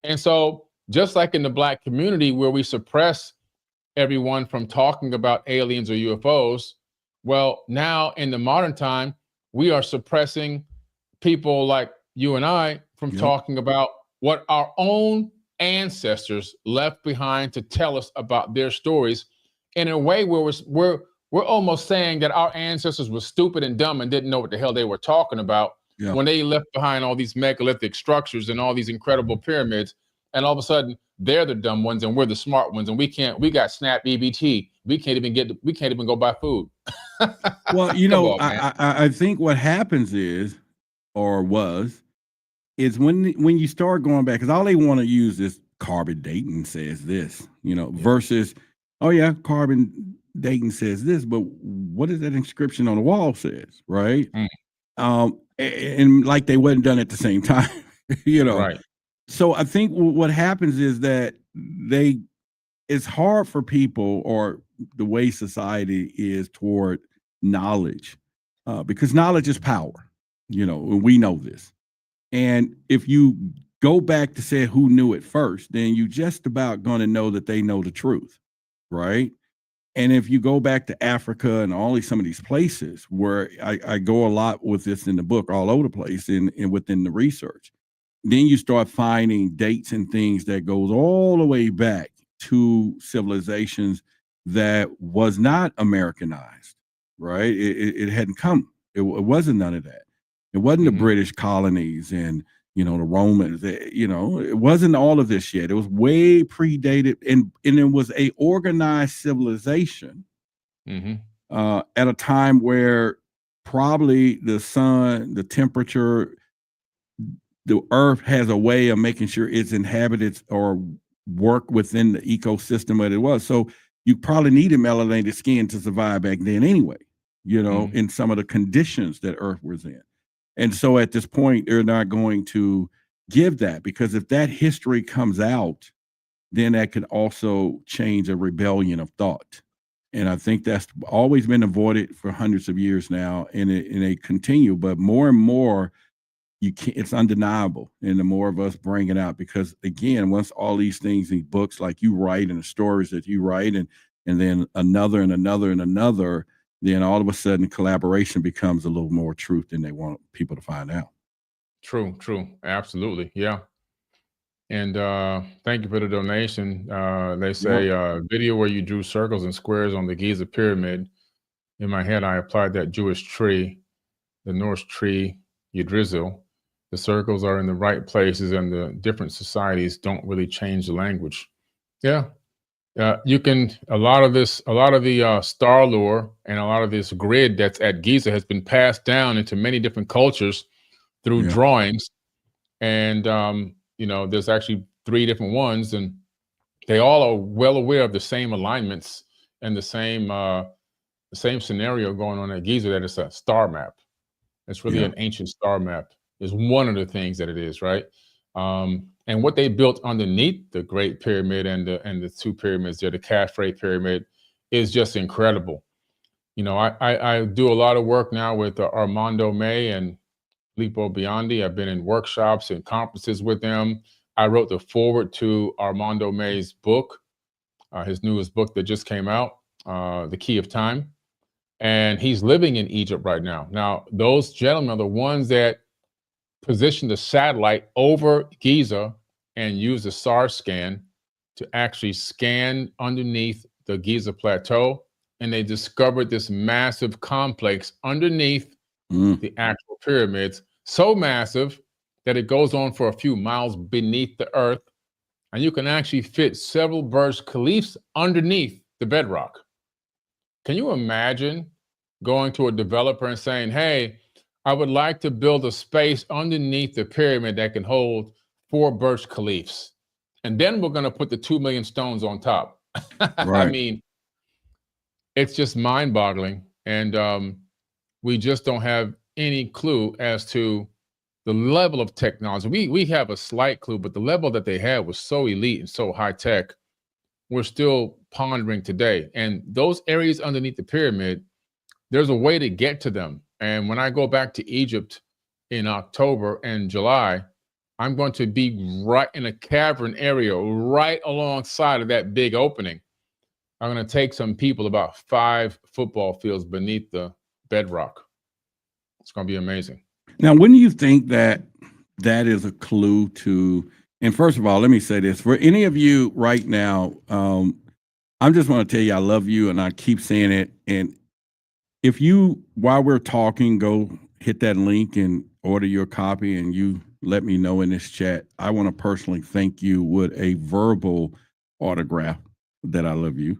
And so just like in the Black community where we suppress everyone from talking about aliens or UFOs, well, now in the modern time, we are suppressing people like you and I from talking about what our own ancestors left behind to tell us about their stories, in a way where we're almost saying that our ancestors were stupid and dumb and didn't know what the hell they were talking about when they left behind all these megalithic structures and all these incredible pyramids, and all of a sudden they're the dumb ones and we're the smart ones, and we got SNAP EBT. We can't even go buy food. Well, you know, I think what happens is when you start going back, because all they want to use is carbon dating says this, versus, oh yeah, carbon dating says this, but what does that inscription on the wall says, right? And like they wasn't done at the same time, Right. So I think what happens is that it's hard for people, or the way society is toward knowledge, because knowledge is power, and we know this. And if you go back to say who knew it first, then you just about going to know that they know the truth, right? And if you go back to Africa and only some of these places where I go a lot with this in the book, all over the place and within the research, then you start finding dates and things that goes all the way back to civilizations that was not Americanized, right? It hadn't come. It wasn't none of that. It wasn't the British colonies and, the Romans, it wasn't all of this yet. It was way predated, and it was a organized civilization at a time where probably the sun, the temperature, the earth has a way of making sure its inhabitants or work within the ecosystem that it was. So you probably needed melanated skin to survive back then anyway, in some of the conditions that earth was in. And so at this point, they're not going to give that, because if that history comes out, then that could also change a rebellion of thought. And I think that's always been avoided for hundreds of years now, and they continue. But more and more, it's undeniable. And the more of us bring it out, because again, once all these things, these books like you write and the stories that you write, and then another and another and another, then all of a sudden collaboration becomes a little more truth than they want people to find out. True. Absolutely. Yeah. And thank you for the donation. They say video where you drew circles and squares on the Giza pyramid. In my head, I applied that Jewish tree, the Norse tree, Yggdrasil. The circles are in the right places, and the different societies don't really change the language. Yeah. You can, a lot of the star lore and a lot of this grid that's at Giza has been passed down into many different cultures through drawings. And, there's actually 3 different ones, and they all are well aware of the same alignments and the same scenario going on at Giza, that it's a star map. It's really an ancient star map. is one of the things that it is, right? And what they built underneath the Great Pyramid and the two pyramids there, the Khafre Pyramid, is just incredible. You know, I do a lot of work now with Armando May and Filippo Biondi. I've been in workshops and conferences with them. I wrote the foreword to Armando May's book, his newest book that just came out, The Key of Time. And he's living in Egypt right now. Now, those gentlemen are the ones that positioned the satellite over Giza and used the SAR scan to actually scan underneath the Giza Plateau. And they discovered this massive complex underneath the actual pyramids, so massive that it goes on for a few miles beneath the earth. And you can actually fit several Burj Khalifas underneath the bedrock. Can you imagine going to a developer and saying, hey, I would like to build a space underneath the pyramid that can hold 4 Burj Khalifas. And then we're going to put the 2 million stones on top. Right. I mean, it's just mind boggling. And we just don't have any clue as to the level of technology. We have a slight clue, but the level that they had was so elite and so high tech. We're still pondering today. And those areas underneath the pyramid, there's a way to get to them. And when I go back to Egypt in October and July, I'm going to be right in a cavern area, right alongside of that big opening. I'm going to take some people about 5 football fields beneath the bedrock. It's going to be amazing. Now, when do you think that is a clue to, and first of all, let me say this, for any of you right now, I'm just want to tell you I love you, and I keep saying it. And if you, while we're talking, go hit that link and order your copy, and you let me know in this chat, I want to personally thank you with a verbal autograph that I love you,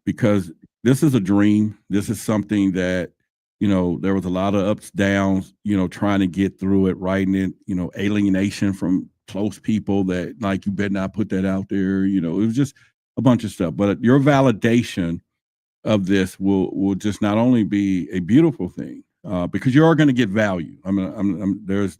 because this is a dream. This is something that, you know, there was a lot of ups, downs, you know, trying to get through it, writing it, you know, alienation from close people that, like, you better not put that out there. You know, it was just a bunch of stuff. But your validation of this will just not only be a beautiful thing, because you are going to get value. There's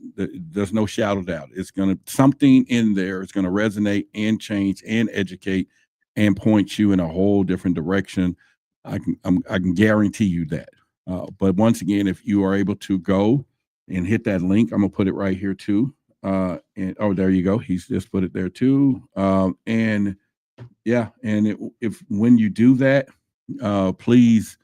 no shadow of doubt. It's going to, something in there is going to resonate and change and educate and point you in a whole different direction. I can guarantee you that. But once again, if you are able to go and hit that link, I'm gonna put it right here too. And oh, there you go. He's just put it there too. And yeah, and if when you do that, please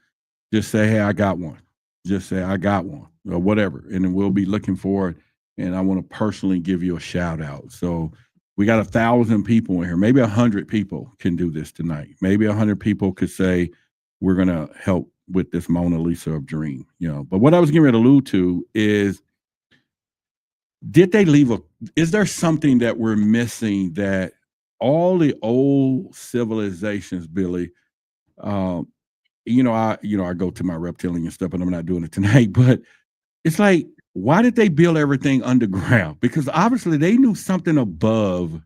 just say, hey, I got one. Just say I got one or whatever, and then we'll be looking for it. And I want to personally give you a shout out. So we got 1,000 people in here. Maybe 100 people can do this tonight. Maybe 100 people could say, we're gonna help with this Mona Lisa of dream, you know. But what I was getting ready to allude to is, is there something that we're missing that all the old civilizations, Billy, I go to my reptilian stuff, and I'm not doing it tonight, but it's like, why did they build everything underground? Because obviously they knew something above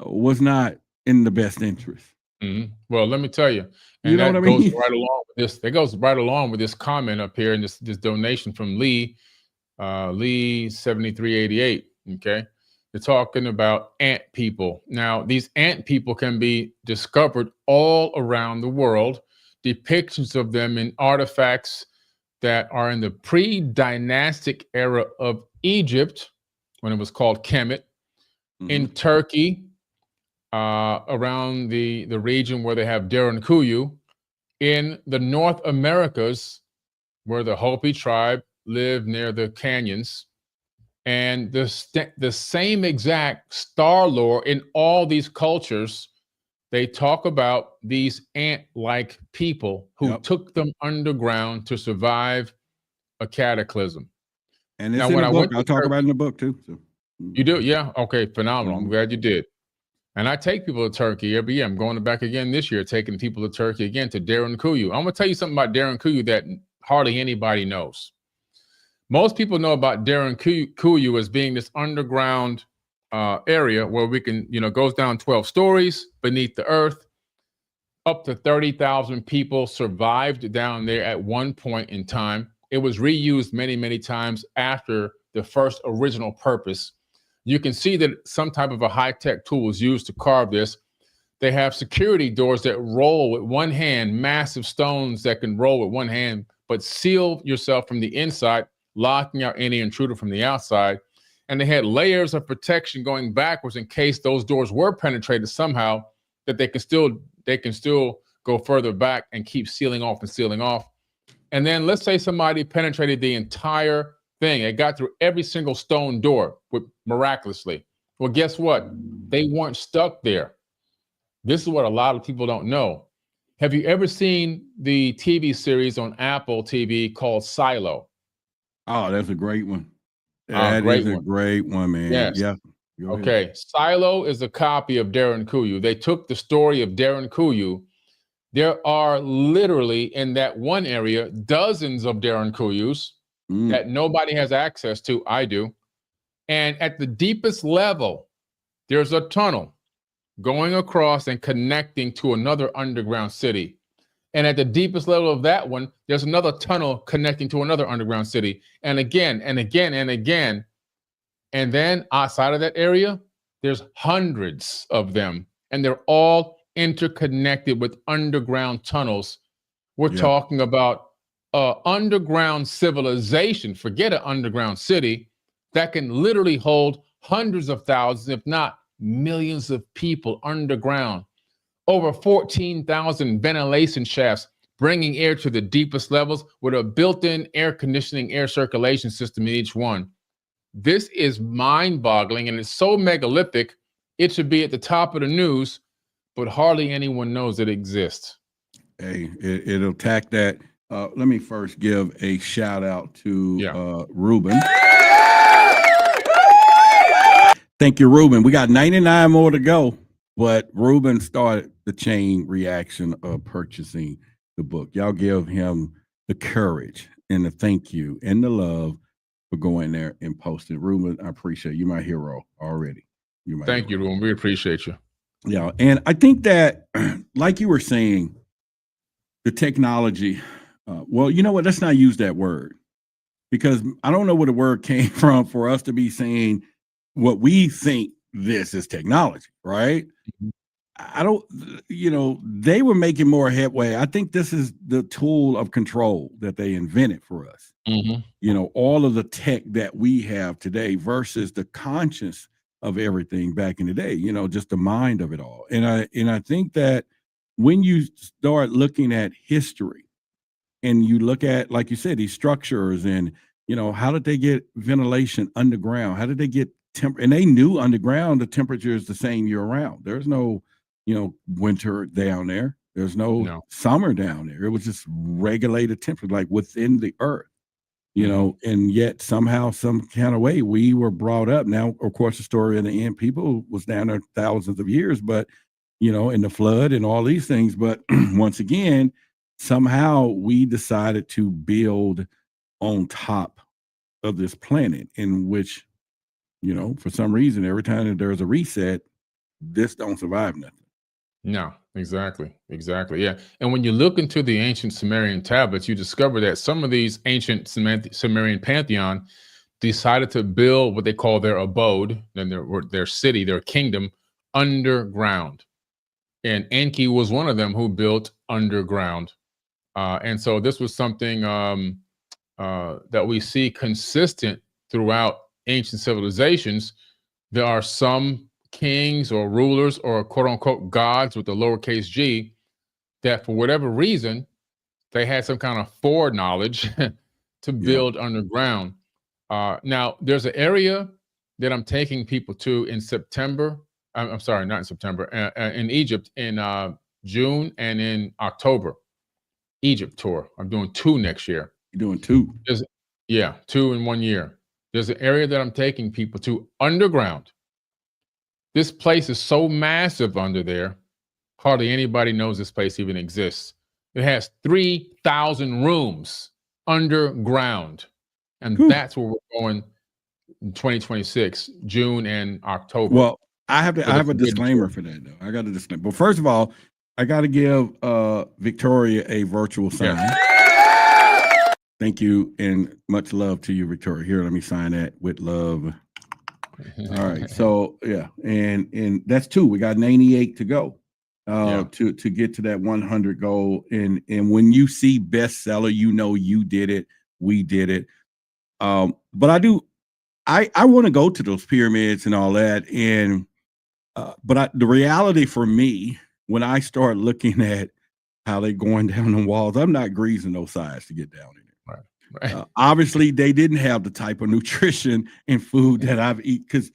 was not in the best interest. Mm-hmm. Well, let me tell you, and you know that what I mean? goes right along with this. That goes right along with this comment up here, and this donation from Lee 7388. Okay, they're talking about ant people. Now, these ant people can be discovered all around the world. Depictions of them in artifacts that are in the pre-dynastic era of Egypt, when it was called Kemet, in Turkey, around the region where they have Derinkuyu, in the North Americas, where the Hopi tribe live near the canyons, and the same exact star lore in all these cultures. They talk about these ant-like people who took them underground to survive a cataclysm. And it's in the book. I'll talk about it in the book too. So. You do? Yeah. Okay. Phenomenal. I'm glad you did. And I take people to Turkey every year. I'm going back again this year, taking people to Turkey again, to Derinkuyu. I'm going to tell you something about Derinkuyu that hardly anybody knows. Most people know about Derinkuyu as being this underground area where we can, goes down 12 stories beneath the earth. Up to 30,000 people survived down there at one point in time. it was reused many, many times after the first original purpose. You can see that some type of a high-tech tool was used to carve this. They have security doors that roll with one hand, massive stones that can roll with one hand, but seal yourself from the inside, locking out any intruder from the outside. And they had layers of protection going backwards in case those doors were penetrated somehow, that they can still go further back and keep sealing off and sealing off. And then let's say somebody penetrated the entire thing. It got through every single stone door miraculously. Well, guess what? They weren't stuck there. This is what a lot of people don't know. Have you ever seen the TV series on Apple TV called Silo? Oh, that's a great one. That is a great one, man. Yes. Yeah. Okay. Silo is a copy of Darren Kuyu. They took the story of Darren Kuyu. There are literally in that one area dozens of Darren Kuyus that nobody has access to. I do. And at the deepest level, there's a tunnel going across and connecting to another underground city. And at the deepest level of that one, there's another tunnel connecting to another underground city. And again, and again, and again. And then outside of that area, there's hundreds of them. And they're all interconnected with underground tunnels. We're talking about underground civilization, forget an underground city, that can literally hold hundreds of thousands, if not millions of people underground. Over 14,000 ventilation shafts, bringing air to the deepest levels with a built-in air conditioning, air circulation system in each one. This is mind-boggling, and it's so megalithic, it should be at the top of the news, but hardly anyone knows it exists. Hey, it'll attack that. Let me first give a shout out to Ruben. Thank you, Ruben. We got 99 more to go, but Ruben started the chain reaction of purchasing the book. Y'all give him the courage and the thank you and the love for going there and posting. Ruben, I appreciate you. You're my hero already. Thank you, Ruben. We appreciate you. Yeah, and I think that, like you were saying, the technology, well, you know what? Let's not use that word, because I don't know where the word came from for us to be saying what we think this is technology, right? I don't, they were making more headway. I think this is the tool of control that they invented for us. All of the tech that we have today versus the conscience of everything back in the day, just the mind of it all. And I think that when you start looking at history and you look at, like you said, these structures and, how did they get ventilation underground? How did they get and they knew underground the temperature is the same year round. There's no, winter down there. There's no summer down there. It was just regulated temperature, like within the earth, and yet somehow, some kind of way we were brought up. Now, of course, the story in the end, people was down there thousands of years, but, in the flood and all these things. But once again, somehow we decided to build on top of this planet in which, for some reason, every time that there's a reset, this don't survive nothing. No, exactly. Yeah. And when you look into the ancient Sumerian tablets, you discover that some of these ancient Sumerian pantheon decided to build what they call their abode, then their city, their kingdom, underground. And Enki was one of them who built underground. And so this was something that we see consistent throughout ancient civilizations. There are some kings or rulers or quote unquote gods with the lowercase g that for whatever reason they had some kind of foreknowledge to build underground. Now there's an area that I'm taking people to in September. I'm sorry, not in September, in Egypt in June and in October. Egypt tour. I'm doing 2 next year. You're doing 2? 2 in 1 year. There's an area that I'm taking people to underground. This place is so massive under there, hardly anybody knows this place even exists. It has 3,000 rooms underground. And that's where we're going in 2026, June and October. Well, I have a disclaimer for that, though. I got a disclaimer. But first of all, I got to give Victoria a virtual sign. Thank you, and much love to you, Victoria. Here, let me sign that with love. All right. So yeah, and that's 2. We got 98 to go. To get to that 100 goal. And when you see bestseller, you know you did it. We did it. But I want to go to those pyramids and all that. And but the reality for me, when I start looking at how they're going down the walls, I'm not greasing those sides to get down in it. Right. Obviously, they didn't have the type of nutrition and food that I've eaten, because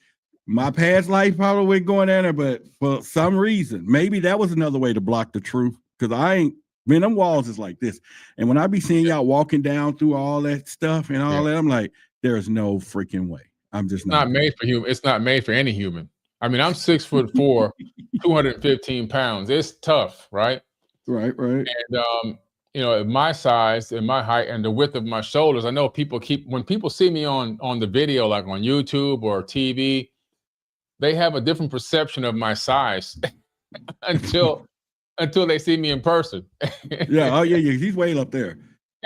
my past life probably went going down there, but for some reason, maybe that was another way to block the truth, because I ain't, man, them walls is like this. And when I be seeing y'all walking down through all that stuff and all that, I'm like, there's no freaking way. I'm just not made for human. It's not made for any human. I mean, I'm 6'4", 215 pounds. It's tough, right? Right. And you know, at my size and my height and the width of my shoulders, I know people when people see me on the video, like on YouTube or TV, they have a different perception of my size until they see me in person. Yeah. Oh yeah. He's way up there,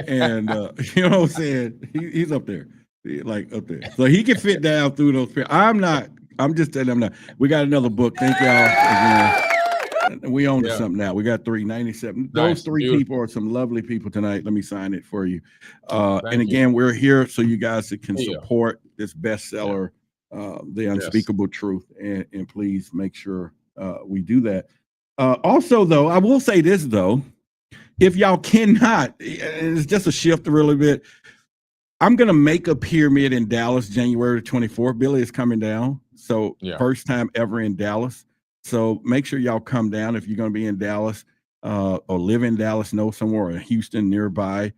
and you know what I'm saying. He's up there, like up there, so he can fit down through those. I'm not. I'm just telling him. We got another book. Thank y'all again. We own something now. We got 397. Those 3 people are some lovely people tonight. Let me sign it for you. And again, we're here so you guys can support this bestseller, The Unspeakable Truth, and please make sure we do that. Also, though, I will say this, though, if y'all cannot, and it's just a shift a little bit, I'm going to make a pyramid in Dallas January 24th. Billy is coming down. So first time ever in Dallas. So make sure y'all come down if you're going to be in Dallas or live in Dallas, know somewhere in Houston nearby.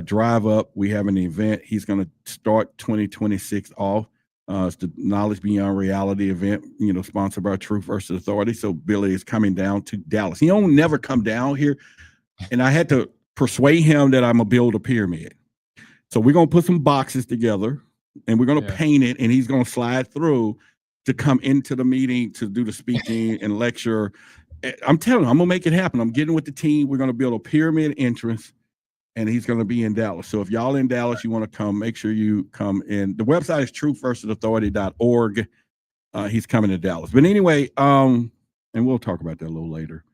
Drive up. We have an event. He's going to start 2026 off. It's the Knowledge Beyond Reality event, you know, sponsored by Truth versus Authority. So Billy is coming down to Dallas. He don't never come down here. And I had to persuade him that I'm going to build a pyramid. So we're going to put some boxes together and we're going to paint it, and he's going to slide through to come into the meeting to do the speaking and lecture. I'm telling you, I'm going to make it happen. I'm getting with the team. We're going to build a pyramid entrance, and he's going to be in Dallas. So if y'all in Dallas, you want to come, make sure you come in. The website is truthversusauthority.org. He's coming to Dallas. But anyway, and we'll talk about that a little later.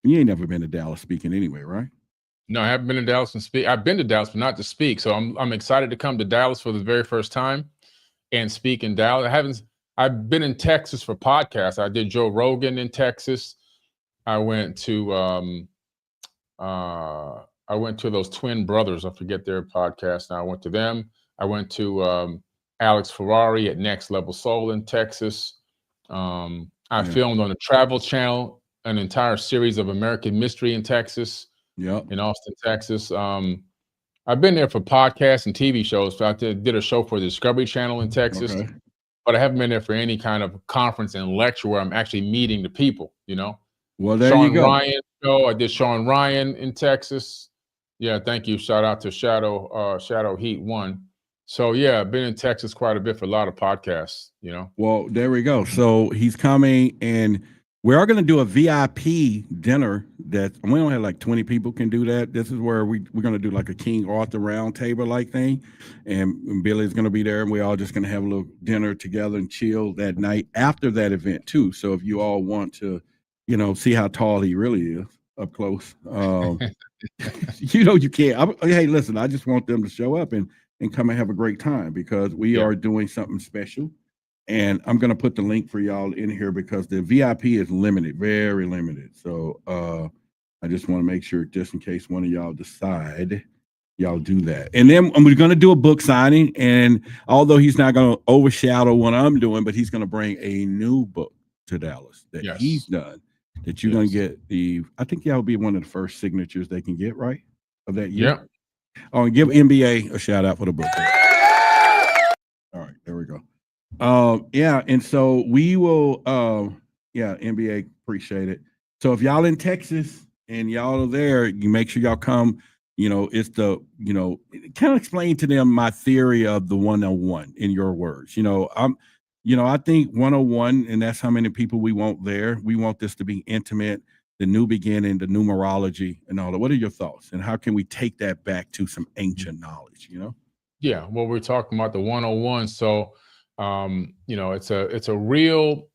You ain't never been to Dallas speaking anyway, right? No, I haven't been to Dallas and speak. I've been to Dallas, but not to speak. So I'm excited to come to Dallas for the very first time and speak in Dallas. I've been in Texas for podcasts. I did Joe Rogan in Texas. I went to those twin brothers. I forget their podcast now. I went to them. I went to Alex Ferrari at Next Level Soul in Texas. I filmed on the Travel Channel an entire series of American Mystery in Texas. In Austin, Texas. I've been there for podcasts and TV shows. I did a show for the Discovery Channel in Texas. But I haven't been there for any kind of conference and lecture where I'm actually meeting the people, you know. Well, there Sean you go. Ryan show. I did Sean Ryan in Texas. Yeah, thank you. Shout out to Shadow Heat 1. So yeah, I've been in Texas quite a bit for a lot of podcasts, you know. Well, there we go. So he's coming, and we are going to do a VIP dinner that we only have like 20 people can do that. This is where we're going to do like a King Arthur round table like thing. And Billy's going to be there, and we're all just going to have a little dinner together and chill that night after that event too. So if you all want to, you know, see how tall he really is up close, you know, you can't. Hey, listen, I just want them to show up and come and have a great time, because we are doing something special. And I'm going to put the link for y'all in here because the VIP is limited, very limited. So I just want to make sure, just in case one of y'all decide, y'all do that. And then we're going to do a book signing. And although he's not going to overshadow what I'm doing, but he's going to bring a new book to Dallas that he's done, that you're going to get I think y'all will be one of the first signatures they can get, right? Of that year. Oh, and give NBA a shout out for the book. All right, there we go. And so we will NBA, appreciate it. So if y'all in Texas and y'all are there, you make sure y'all come. You know, it's kind of explain to them my theory of the 101 in your words. I think 101, and that's how many people we want there. We want this to be intimate. the new beginning, the numerology, and all that. What are your thoughts? And how can we take that back to some ancient knowledge? You know? Yeah, well, we're talking about the 101. So, you know, it's a real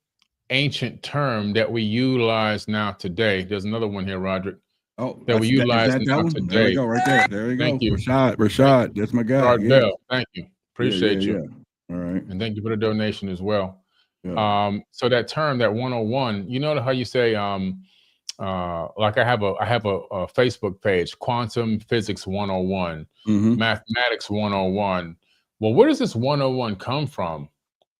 ancient term that we utilize now today. There's another one here, Roderick, Oh, that we is utilize that now one? There we today. go, right there. There you Thank go. you. Thank you. Rashad, that's my guy. Rod Yeah. Bell. Thank you. Yeah, yeah, Appreciate you. yeah. All right. And thank you for the donation as well. Yeah. So that term, that 101, you know how you say, like I have a Facebook page, Quantum Physics 101, Mm-hmm. Mathematics 101. Well, where does this 101 come from?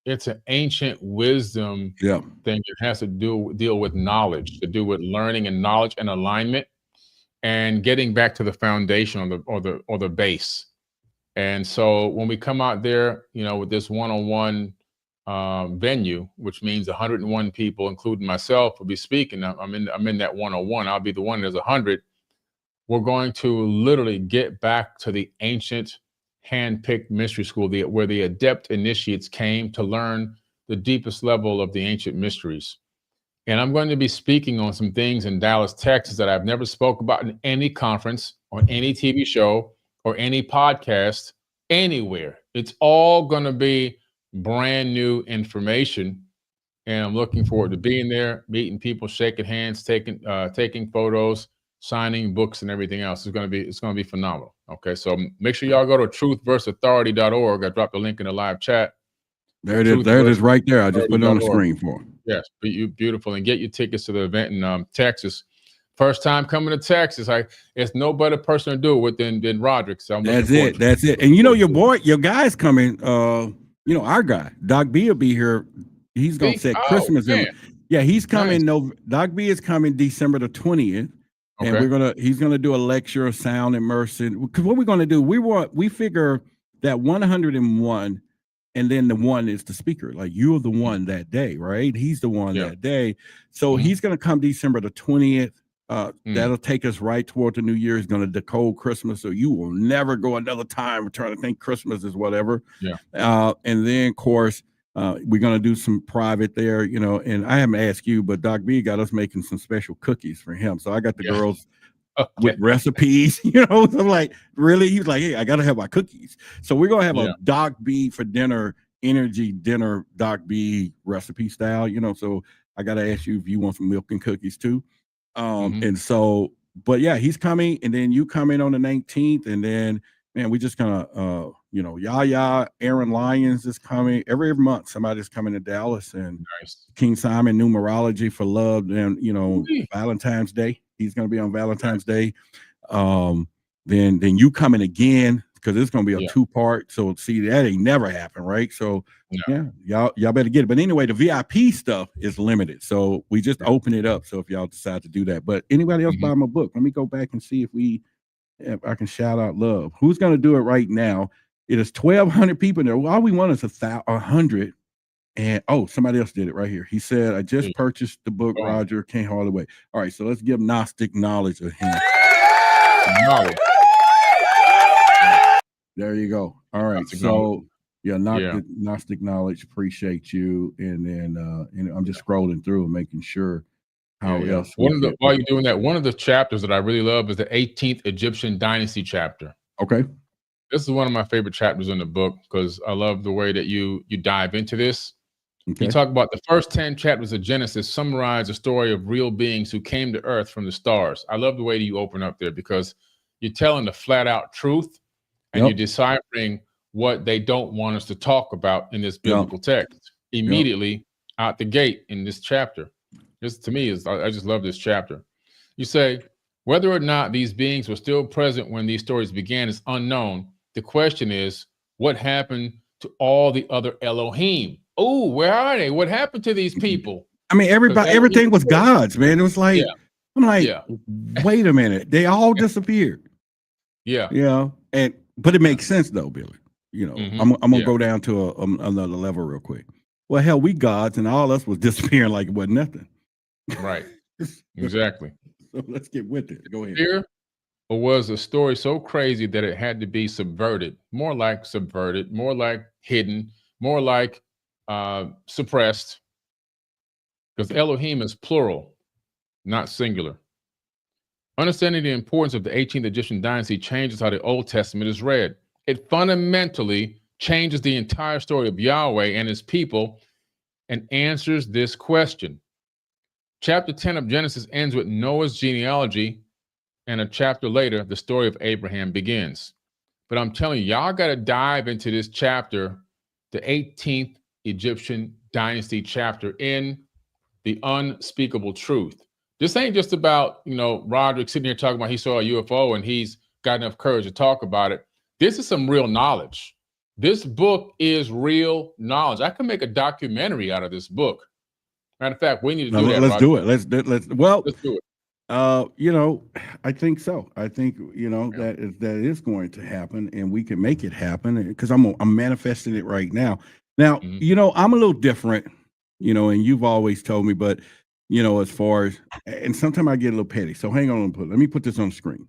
It's an ancient wisdom Yeah. thing that has to deal with knowledge, to do with learning and knowledge and alignment, and getting back to the foundation or the base. And so when we come out there, you know, with this 101 venue, which means 101 people, including myself, will be speaking. I'm in that 101. I'll be the one that's 100. We're going to literally get back to the ancient hand-picked mystery school, where the adept initiates came to learn the deepest level of the ancient mysteries. And I'm going to be speaking on some things in Dallas, Texas that I've never spoke about in any conference or any TV show or any podcast anywhere. It's all going to be brand new information. And I'm looking forward to being there, meeting people, shaking hands, taking photos, signing books, and everything else. It's going to be phenomenal. Okay, so make sure y'all go to truthverseauthority.org. I dropped the link in the live chat. There it is. There it is right there. I just put it on the screen for him. Yes, beautiful. And get your tickets to the event in Texas. First time coming to Texas. It's no better person to do it with than Roderick. So that's it. That's it. And you know, your guy's coming. You know, our guy, Doc B will be here. He's gonna set Christmas in. Yeah, he's coming. Nice. Doc B is coming December the 20th. Okay. And he's gonna do a lecture of sound immersion. Because what we're gonna do, we figure that 101. And then the one is the speaker, like you're the one that day, right? He's the one that day. So he's going to come December the 20th. That'll take us right toward the new year. He's going to decode Christmas. So you will never go another time trying to think Christmas is whatever. Yeah. And then, of course, we're going to do some private there, you know, and I haven't asked you, but Doc B got us making some special cookies for him. So I got the girls with recipes, you know. So I'm like, really? He was like, hey, I gotta have my cookies. So we're gonna have a Doc B for dinner, energy dinner, Doc B recipe style, you know. So I gotta ask you if you want some milk and cookies too. And so, but yeah, he's coming, and then you come in on the 19th, and then man, we just gonna you know, Yaya, Aaron Lyons is coming. Every month somebody's coming to Dallas, and King Simon numerology for love, and you know, Valentine's Day. He's going to be on Valentine's Day. Then you coming again, because it's going to be a 2-part. So see, that ain't never happened, right? So yeah, y'all better get it. But anyway, the VIP stuff is limited, so we just open it up. So if y'all decide to do that, but anybody else buy my book, let me go back and see if I can shout out love. Who's going to do it right now? It is 1,200 people there. All we want is 100. And somebody else did it right here. He said, I just purchased the book, Roger, can't hardly wait. All right, so let's give Gnostic knowledge a hint. Knowledge. There you go. All right. So Gnostic knowledge, appreciate you. And then I'm just scrolling through and making sure how else. While you're doing that, one of the chapters that I really love is the 18th Egyptian Dynasty chapter. Okay. This is one of my favorite chapters in the book because I love the way that you dive into this. Okay. You talk about the first 10 chapters of Genesis summarize the story of real beings who came to earth from the stars. I love the way that you open up there because you're telling the flat out truth and you're deciphering what they don't want us to talk about in this biblical text immediately out the gate in this chapter. This to me I just love this chapter. You say, whether or not these beings were still present when these stories began is unknown. The question is, what happened to all the other Elohim? Oh, where are they? What happened to these people? I mean, everything was God's, man. It was like, I'm like, wait a minute. They all disappeared. Yeah. Yeah. But it makes sense though, Billy. You know, I'm going to go down to another level real quick. Well, hell, we gods and all us was disappearing like it wasn't nothing. Right. Exactly. So let's get with it. Go ahead. Here was a story so crazy that it had to be subverted, more like hidden, more like suppressed, because Elohim is plural. not singular. Understanding the importance of the 18th Egyptian dynasty changes how the Old Testament is read. It fundamentally changes the entire story of Yahweh and his people and answers this question. Chapter 10 of Genesis ends with Noah's genealogy, and a chapter later, the story of Abraham begins. But I'm telling you, y'all got to dive into this chapter, the 18th Egyptian dynasty chapter in the Unspeakable Truth. This ain't just about, Roderick sitting here talking about he saw a UFO and he's got enough courage to talk about it. This is some real knowledge. This book is real knowledge. I can make a documentary out of this book. Matter of fact, we need to do that. Let's do it. Let's do it. I think so. I think that is going to happen, and we can make it happen because I'm manifesting it right now. Now, I'm a little different, and you've always told me, but as far as, and sometimes I get a little petty. So hang on, let me put this on the screen.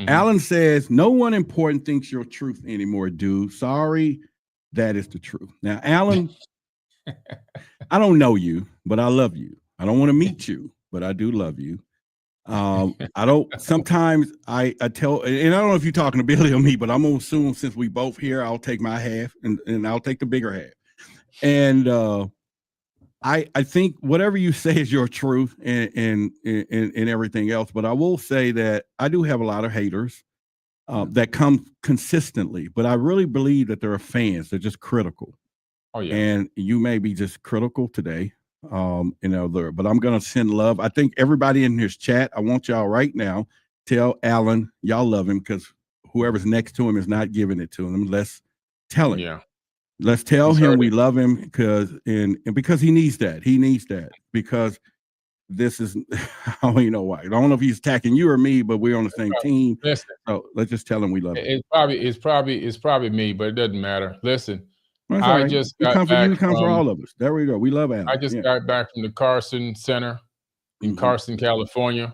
Alan says, "No one important thinks your truth anymore, dude. Sorry, that is the truth." Now, Alan, I don't know you, but I love you. I don't want to meet you, but I do love you. I don't, sometimes I tell, and I don't know if you're talking to Billy or me, but I'm gonna assume since we both here, I'll take my half and I'll take the bigger half. And I think whatever you say is your truth and everything else, but I will say that I do have a lot of haters that come consistently, but I really believe that there are fans. They're just critical. Oh yeah. And you may be just critical today. But I'm gonna send love. I think everybody in his chat, I want y'all right now, tell Alan y'all love him, because whoever's next to him is not giving it to him. Let's tell him. Yeah. Let's tell him we love him because because he needs that. He needs that because this is I don't know why. I don't know if he's attacking you or me, but we're on the same team. Listen, so let's just tell him we love him. It's probably me, but it doesn't matter. Listen. That's I right. just got got back from, for all of us. There we go. We love Alan. I just got back from the Carson Center in Carson, California,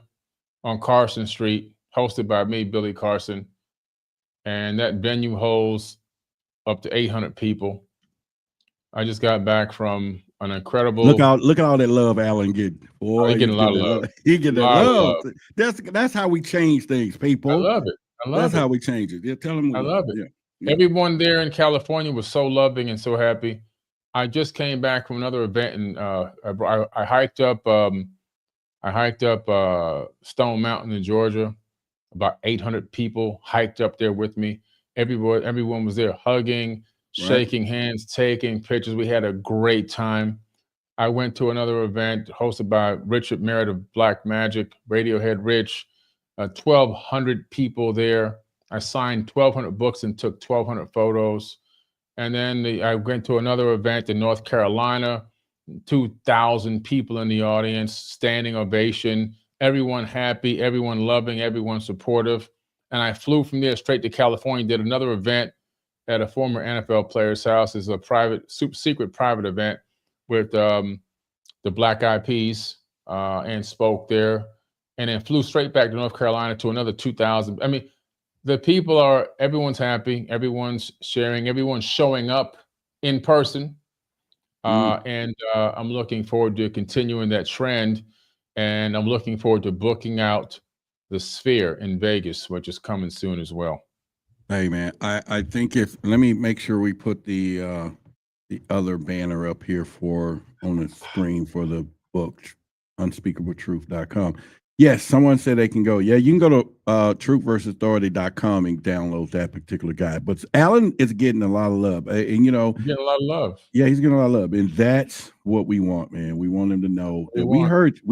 on Carson Street, hosted by me, Billy Carson. And that venue holds up to 800 people. I just got back from an incredible. Look at all that love Alan getting. Boy, he's getting a lot of love. He getting that love. That's how we change things, people. I love it. That's how we change it. Yeah, tell them. I love it. Yeah. Everyone there in California was so loving and so happy. I just came back from another event, and I hiked up. Stone Mountain in Georgia. About 800 people hiked up there with me. Everyone was there, hugging, shaking hands, taking pictures. We had a great time. I went to another event hosted by Richard Merritt of Black Magic, Radiohead Rich. 1,200 people there. I signed 1,200 books and took 1,200 photos. And then I went to another event in North Carolina, 2,000 people in the audience, standing ovation, everyone happy, everyone loving, everyone supportive. And I flew from there straight to California, did another event at a former NFL player's house. It's a private, super secret private event with the Black Eyed Peas and spoke there. And then flew straight back to North Carolina to another 2,000. I mean, the people everyone's happy, everyone's sharing, everyone's showing up in person. And I'm looking forward to continuing that trend. And I'm looking forward to booking out the Sphere in Vegas, which is coming soon as well. Hey, man, I think let me make sure we put the other banner up here on the screen for the book, unspeakabletruth.com. Yes, someone said they can go. Yeah, you can go to truthversusauthority.com and download that particular guide. But Alan is getting a lot of love. And, getting a lot of love. Yeah, he's getting a lot of love. And that's what we want, man. We want him to know that we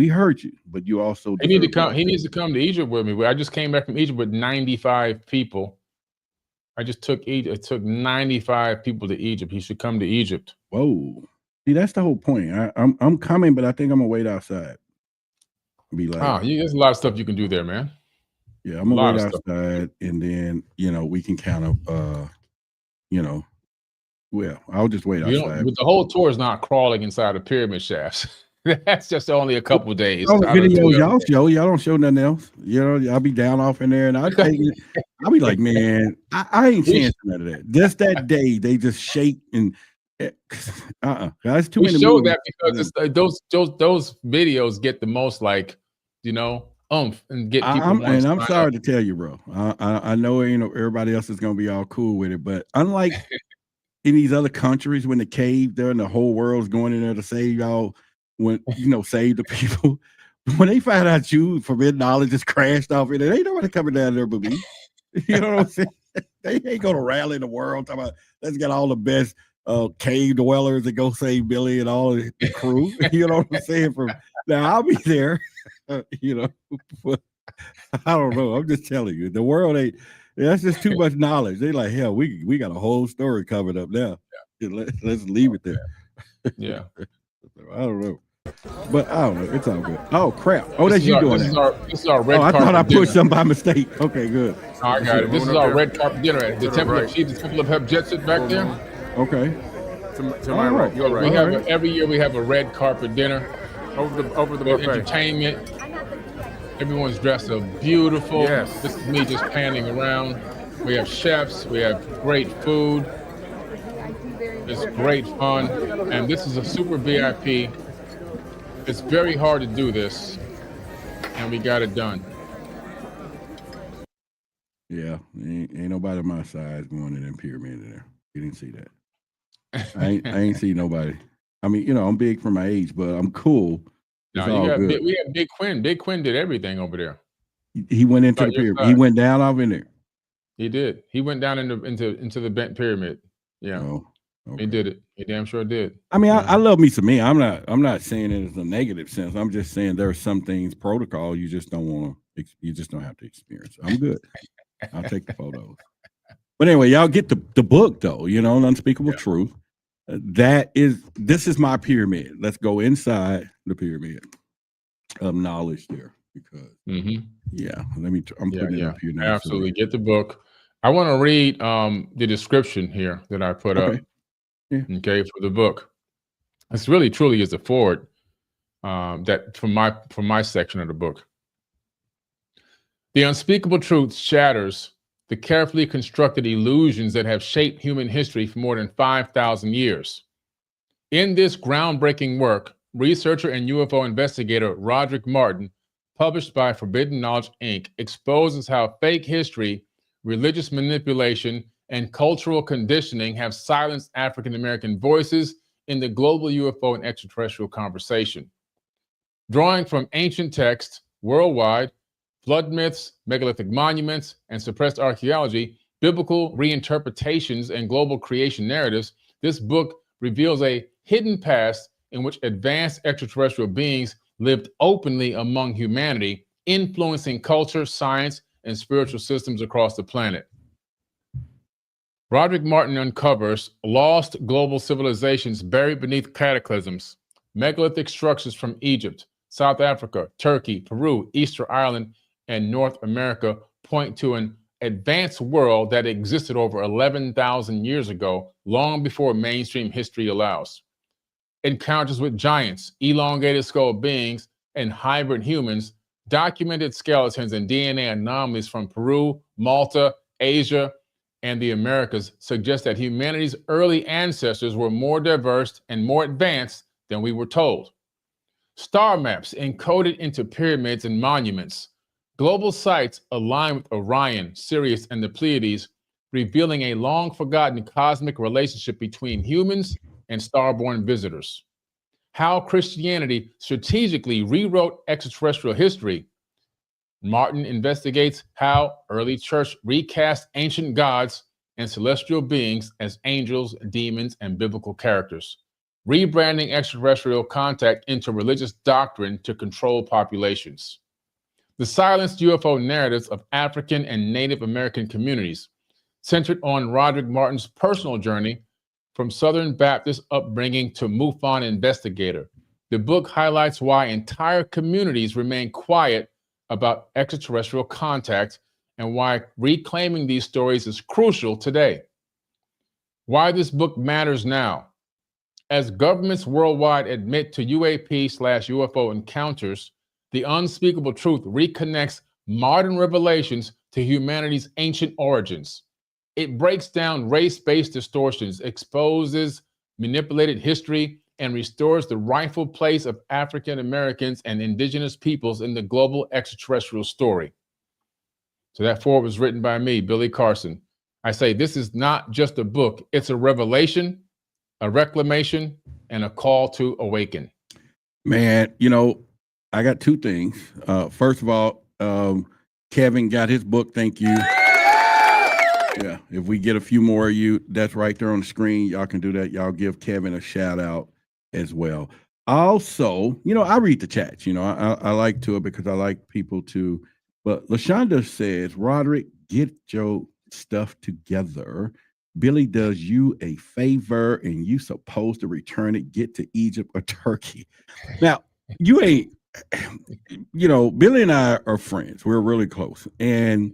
heard you, but you also he needs to come to Egypt with me. I just came back from Egypt with 95 people. I took 95 people to Egypt. He should come to Egypt. Whoa. See, that's the whole point. I'm coming, but I think I'm gonna wait outside. Be like, there's a lot of stuff you can do there, man. Yeah, I'm gonna wait outside, and then we can kind of well, I'll just wait outside. But the whole tour is not crawling inside of pyramid shafts. That's just only a couple of days. Video y'all don't show nothing else. I'll be down off in there, and I'll be like, man, I ain't seeing none of that. Just that day, they just shake and. That's too many. We show that because those videos get the most oomph and get people want to I'm sign sorry up. to tell you, bro. I know everybody else is gonna be all cool with it, but unlike in these other countries, when the cave there and the whole world's going in there to save y'all, save the people. When they find out you forbidden knowledge just crashed off in there, ain't nobody coming down there but me. You know what I'm saying? They ain't gonna rally the world talking about let's get all the best cave dwellers and go save Billy and all the crew. You know what I'm saying? Now I'll be there, but I don't know. I'm just telling you, the world ain't. That's just too much knowledge. They like, hell, we got a whole story covered up now. Let's leave it there. Yeah. I don't know, but I don't know. It's all good. Oh crap! Oh, that's you doing that. This is our red I carpet thought I dinner. pushed something by mistake. Okay, good. I got it. This is our red carpet dinner at the Temple of Chief, the Temple of Hebjetsit back there. Okay. To my right. You're right. We have every year we have a red carpet dinner over the with buffet. entertainment. Everyone's dressed up beautiful. Yes. This is me just panning around. We have chefs. We have great food. It's great fun. And this is a super VIP. It's very hard to do this. And we got it done. Yeah. Ain't nobody my size going in that pyramid in there. You didn't see that. I ain't see nobody. I mean, I'm big for my age, but I'm cool. No, we have Big Quinn. Big Quinn did everything over there. He went into the pyramid. He went down off in there. He did. He went down into the bent pyramid. Yeah. Oh, okay. He did it. He damn sure did. I mean, I love me some me. I'm not saying it as a negative sense. I'm just saying there are some things protocol you just don't want to. You just don't have to experience. I'm good. I'll take the photos. But anyway, y'all get the book though. Unspeakable Truth. This is my pyramid. Let's go inside the pyramid of knowledge there because I'm putting it up here now. Absolutely, get the book. I want to read the description here that I put up. Yeah. Okay, for the book. It's really truly is a forward that from my section of the book. The unspeakable truth shatters the carefully constructed illusions that have shaped human history for more than 5,000 years. In this groundbreaking work, researcher and UFO investigator Roderick Martin, published by Forbidden Knowledge, Inc., exposes how fake history, religious manipulation, and cultural conditioning have silenced African-American voices in the global UFO and extraterrestrial conversation. Drawing from ancient texts worldwide, flood myths, megalithic monuments, and suppressed archaeology, biblical reinterpretations, and global creation narratives, this book reveals a hidden past in which advanced extraterrestrial beings lived openly among humanity, influencing culture, science, and spiritual systems across the planet. Roderick Martin uncovers lost global civilizations buried beneath cataclysms. Megalithic structures from Egypt, South Africa, Turkey, Peru, Easter Island, and North America point to an advanced world that existed over 11,000 years ago, long before mainstream history allows. Encounters with giants, elongated skull beings, and hybrid humans, documented skeletons and DNA anomalies from Peru, Malta, Asia, and the Americas suggest that humanity's early ancestors were more diverse and more advanced than we were told. Star maps encoded into pyramids and monuments. Global sites align with Orion, Sirius, and the Pleiades, revealing a long-forgotten cosmic relationship between humans and starborn visitors. How Christianity strategically rewrote extraterrestrial history. Martin investigates how early church recast ancient gods and celestial beings as angels, demons, and biblical characters, rebranding extraterrestrial contact into religious doctrine to control populations. The silenced UFO narratives of African and Native American communities, centered on Roderick Martin's personal journey from Southern Baptist upbringing to MUFON investigator. The book highlights why entire communities remain quiet about extraterrestrial contact and why reclaiming these stories is crucial today. Why this book matters now. As governments worldwide admit to UAP/UFO encounters, the unspeakable truth reconnects modern revelations to humanity's ancient origins. It breaks down race-based distortions, exposes manipulated history, and restores the rightful place of African Americans and indigenous peoples in the global extraterrestrial story. So that foreword was written by me, Billy Carson. I say this is not just a book, it's a revelation, a reclamation, and a call to awaken. Man, you know, I got two things. First of all, Kevin got his book. Thank you. Yeah, if we get a few more of you, that's right there on the screen. Y'all can do that. Y'all give Kevin a shout out as well. Also, you know, I read the chats. You know, I like to it because I like people to. But LaShonda says, Roderick, get your stuff together. Billy does you a favor and you supposed to return it, get to Egypt or Turkey. Now, you ain't, you know, Billy and I are friends. We're really close. And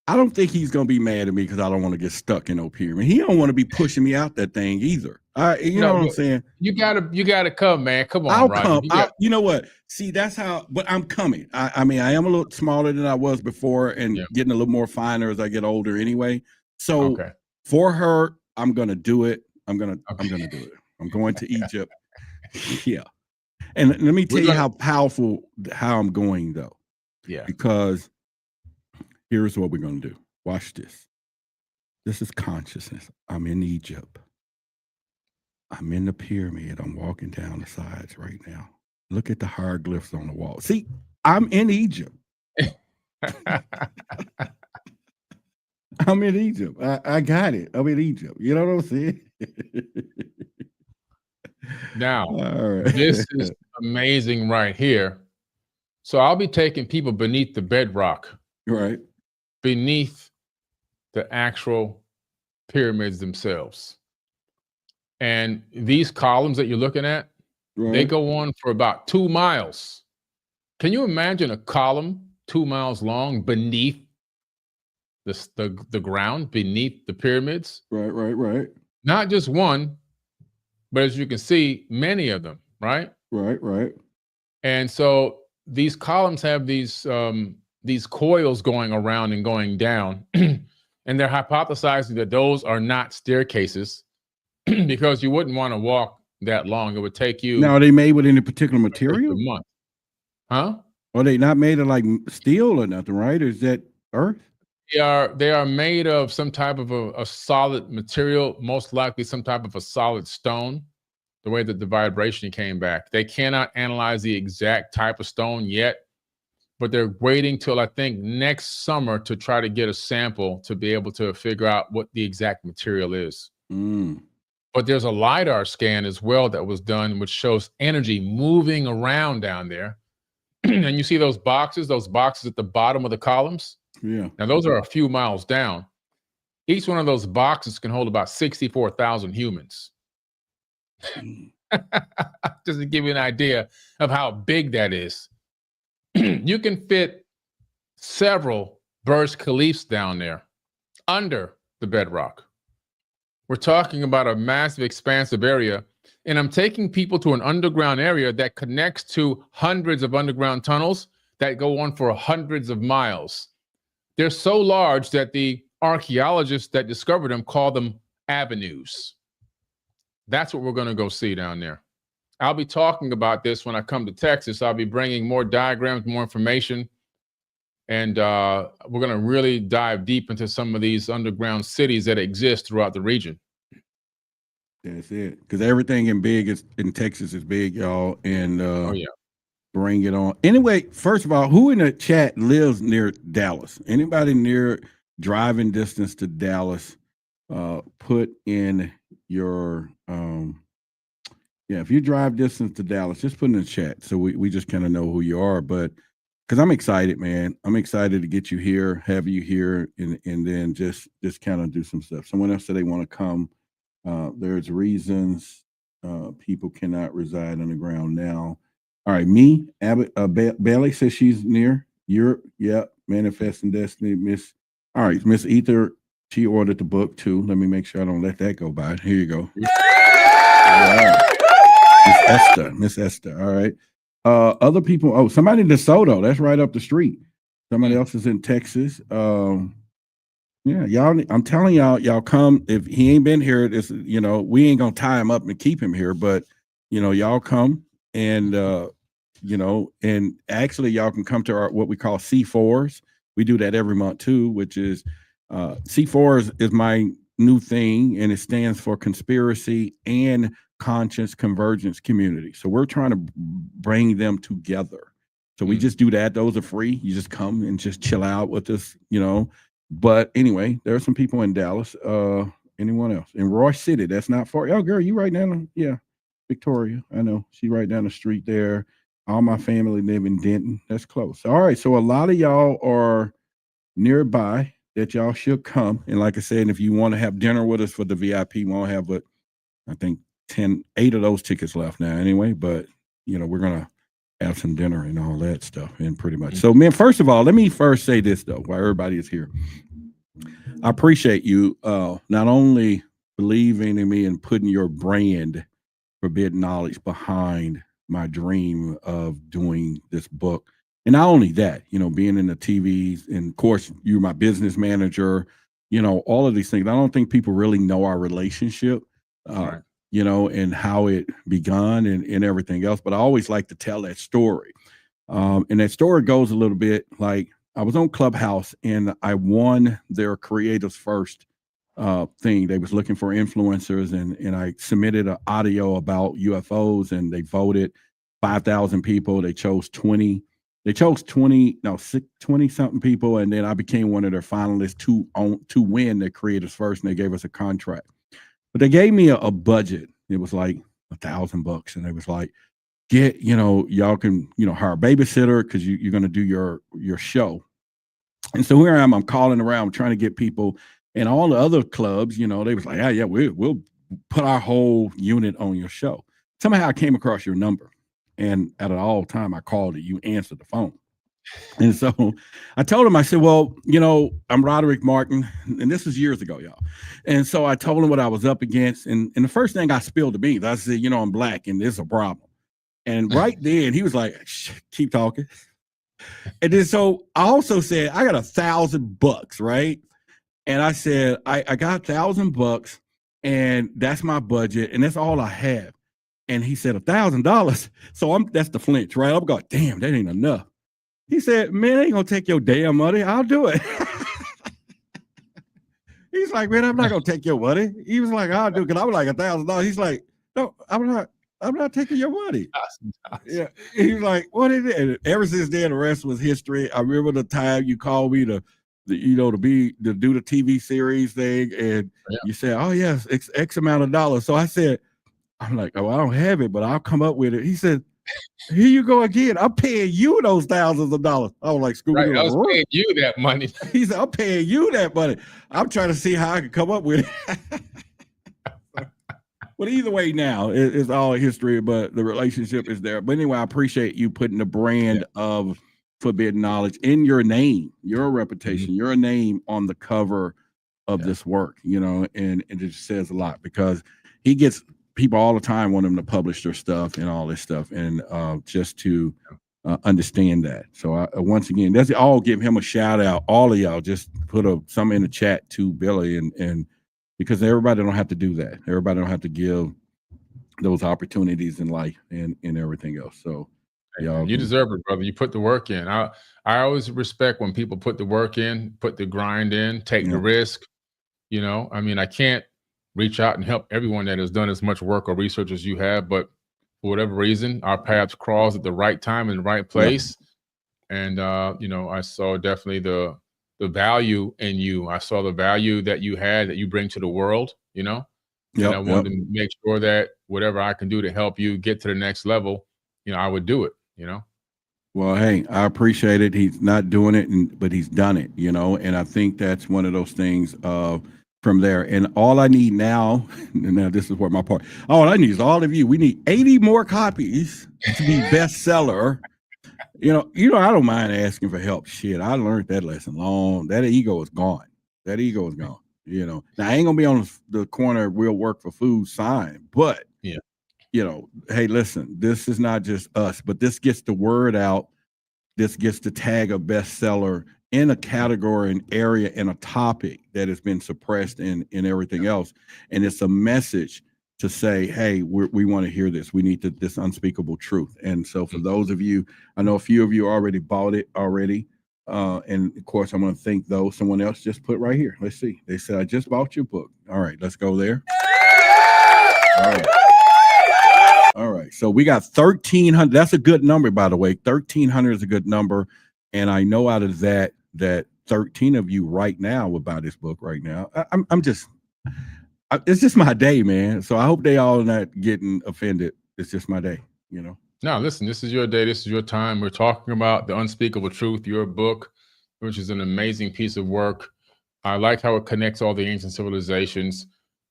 I don't think he's going to be mad at me because I don't want to get stuck in no pyramid. He don't want to be pushing me out that thing either. You know what I'm saying? You gotta come, man. Come on, I'll Roderick. come. You know what? See, that's how, but I'm coming. I mean, I am a little smaller than I was before and getting a little more finer as I get older anyway. So for her, I'm going to do it. I'm going to do it. I'm going to Egypt. Yeah. And let me tell you how powerful, how I'm going though. Yeah. Because here's what we're going to do. Watch this. This is consciousness. I'm in Egypt. I'm in the pyramid. I'm walking down the sides right now. Look at the hieroglyphs on the wall. See, I'm in Egypt. I'm in Egypt. I got it. I'm in Egypt. You know what I'm saying? Now, this is amazing right here. So I'll be taking people beneath the bedrock. Right. Beneath the actual pyramids themselves. And these columns that you're looking at, they go on for about 2 miles. Can you imagine a column 2 miles long beneath the ground, beneath the pyramids? Right. Not just one, but as you can see, many of them, right? Right. And so these columns have these coils going around and going down, and they're hypothesizing that those are not staircases because you wouldn't want to walk that long. It would take you. Now, are they made with any particular material? A month. Huh? Are they not made of like steel or nothing, right? Or is that earth? They are made of some type of a solid material, most likely some type of a solid stone, the way that the vibration came back. They cannot analyze the exact type of stone yet, but they're waiting till I think next summer to try to get a sample to be able to figure out what the exact material is. But there's a LiDAR scan as well that was done, which shows energy moving around down there. And you see those boxes at the bottom of the columns? Yeah. Now, those are a few miles down. Each one of those boxes can hold about 64,000 humans. Just to give you an idea of how big that is. You can fit several Burj Khalifas down there under the bedrock. We're talking about a massive expansive area, and I'm taking people to an underground area that connects to hundreds of underground tunnels that go on for hundreds of miles. They're so large that the archaeologists that discovered them call them avenues. That's what we're going to go see down there. I'll be talking about this when I come to Texas. I'll be bringing more diagrams, more information, and we're going to really dive deep into some of these underground cities that exist throughout the region. That's it. Because everything in Texas is big, y'all. And bring it on. Anyway, first of all, who in the chat lives near Dallas? Anybody near driving distance to Dallas? Put in your if you drive distance to Dallas, just put in the chat so we just kind of know who you are. But because I'm excited, man. I'm excited to get you here, have you here, and then just kind of do some stuff. Someone else said they want to come. There's reasons people cannot reside underground now. All right, me, Bailey says she's near Europe. Yeah, Manifesting Destiny. Miss Ether, she ordered the book too. Let me make sure I don't let that go by. Here you go. All right. Miss Esther. All right. Other people. Oh, somebody in DeSoto. That's right up the street. Somebody else is in Texas. Yeah, y'all. I'm telling y'all come. If he ain't been here, we ain't gonna tie him up and keep him here. But y'all come and, and actually y'all can come to our, what we call C4s. We do that every month too, which is, C4s is my new thing, and it stands for Conspiracy and Conscious Convergence Community. So we're trying to bring them together. So we just do that. Those are free. You just come and just chill out with us, But anyway, there are some people in Dallas. Anyone else? In Roy City, that's not far. Oh, girl, you right down, yeah. Victoria, I know. She right down the street there. All my family live in Denton. That's close. All right. So a lot of y'all are nearby that y'all should come. And like I said, if you want to have dinner with us for the VIP, we won't have but I think 8 of those tickets left now anyway. But we're gonna have some dinner and all that stuff, and pretty much. So, man, first of all, let me first say this though, while everybody is here. I appreciate you not only believing in me and putting your brand, Forbidden Knowledge, behind my dream of doing this book. And not only that, being in the TVs, and of course, you're my business manager, all of these things. I don't think people really know our relationship, Right. And how it begun and everything else. But I always like to tell that story. And that story goes a little bit like, I was on Clubhouse and I won their Creators First thing. They was looking for influencers, and I submitted an audio about UFOs, and they voted 5,000 people. They chose 20. They chose 20 something people, and then I became one of their finalists to win the Creators First, and they gave us a contract. But they gave me a budget. It was like $1,000, and they was like, get, y'all can, hire a babysitter because you're going to do your show. And so here I am, I'm calling around trying to get people, and all the other clubs, they was like, yeah, we'll put our whole unit on your show. Somehow I came across your number, and at an all time I called it, you answered the phone. And so I told him, I said, well, I'm Roderick Martin, and this was years ago, y'all. And so I told him what I was up against. And the first thing I spilled the beans, I said, I'm black and this is a problem. And right then he was like, keep talking. And then so I also said, I got $1,000, right? And I said, I got $1,000, and that's my budget, and that's all I have. And he said, $1,000. So that's the flinch, right? I'm going, damn, that ain't enough. He said, man, I ain't gonna take your damn money. I'll do it. He's like, man, I'm not gonna take your money. He was like, I'll do it, because I was like $1,000. He's like, no, I'm not taking your money. Yeah. He was like, what is it? And ever since then, the rest was history. I remember the time you called me to do the TV series thing, and you said, oh yes, X amount of dollars. So I said, I'm like, oh, I don't have it, but I'll come up with it. He said, here you go again. I'm paying you those thousands of dollers. I was like, Scooby-Doo. Right, I was paying you that money. He said, I'm paying you that money. I'm trying to see how I can come up with it. But either way, now it's all history, but the relationship is there. But anyway, I appreciate you putting the brand of Forbidden Knowledge in your name, your reputation, your name on the cover of this work, and it just says a lot, because he gets people all the time want him to publish their stuff and all this stuff, and just to understand that. So once again, I'll give him a shout out. All of y'all just put some in the chat to Billy, and because everybody don't have to do that. Everybody don't have to give those opportunities in life and everything else. So y'all, you deserve it, brother. You put the work in. I always respect when people put the work in, put the grind in, take the risk. I mean, I can't reach out and help everyone that has done as much work or research as you have, but for whatever reason, our paths crossed at the right time in the right place. And I saw definitely the value in you. I saw the value that you had, that you bring to the world, and I wanted to make sure that whatever I can do to help you get to the next level, I would do it, Well, hey, I appreciate it. He's not doing it, but he's done it, and I think that's one of those things from there. And all I need now this is where my part, all I need is all of you. We need 80 more copies to be bestseller. I don't mind asking for help. Shit, I learned that lesson long. That ego is gone. Now I ain't gonna be on the corner "we'll work for food" sign, but hey, listen, this is not just us, but this gets the word out. This gets the tag of bestseller in a category, an area, and a topic that has been suppressed and everything else. And it's a message to say, hey, we want to hear this. We need this unspeakable truth. And so for those of you, I know a few of you already bought it already. And of course, I'm going to thank those. Someone else just put right here. Let's see. They said, I just bought your book. All right, let's go there. All right. All right. So we got 1,300. That's a good number, by the way. 1,300 is a good number. And I know out of that 13 of you right now would buy this book right now. It's just my day, man. So I hope they all not getting offended. It's just my day, you know. No, listen, this is your day. This is your time. We're talking about The Unspeakable Truth, your book, which is an amazing piece of work. I like how it connects all the ancient civilizations.